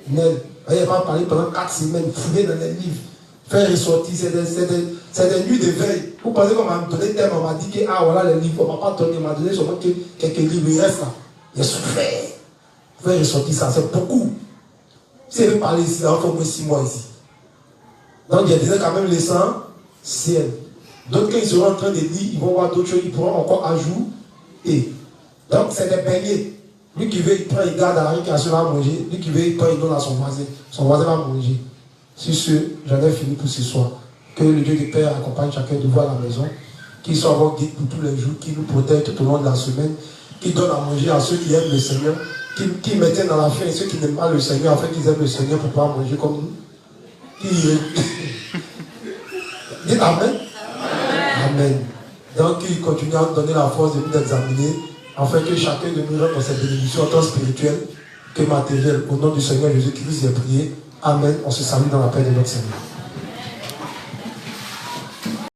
Il n'a pas parlé pendant 4 semaines, fouiller dans les livres, faire ressortir, c'est des nuits de veille. Vous pensez qu'on m'a donné le thème, on m'a dit que ah voilà les livres, on m'a pas donné, on m'a donné seulement quelques livres, il reste là. Il a souffert. Faire ressortir ça, c'est beaucoup. Si elle veut parler ici, là, on fait au moins 6 mois ici. Donc il y a déjà quand même l'essentiel. D'autres, quand ils seront en train de lire, ils vont voir d'autres choses, ils pourront encore ajouter. Donc c'est des beignets. Lui qui veut, il prend, il garde à la récréation, il va manger. Lui qui veut, il prend, il donne à son voisin. Son voisin va manger. Sur ce, j'en ai fini pour ce soir. Que le Dieu du Père accompagne chacun de vous à la maison. Qu'il soit votre guide pour tous les jours, qu'il nous protège tout au long de la semaine. Qu'il donne à manger à ceux qui aiment le Seigneur. Qu'il maintienne dans la faim et ceux qui n'aiment pas le Seigneur, afin qu'ils aiment le Seigneur pour pouvoir manger comme nous. Dites Amen. Amen. Donc, il continue à nous donner la force de nous examiner afin que chacun de nous rentre dans cette bénédiction tant spirituelle que matérielle. Au nom du Seigneur Jésus-Christ, j'ai prié. Amen. On se salue dans la paix de notre Seigneur.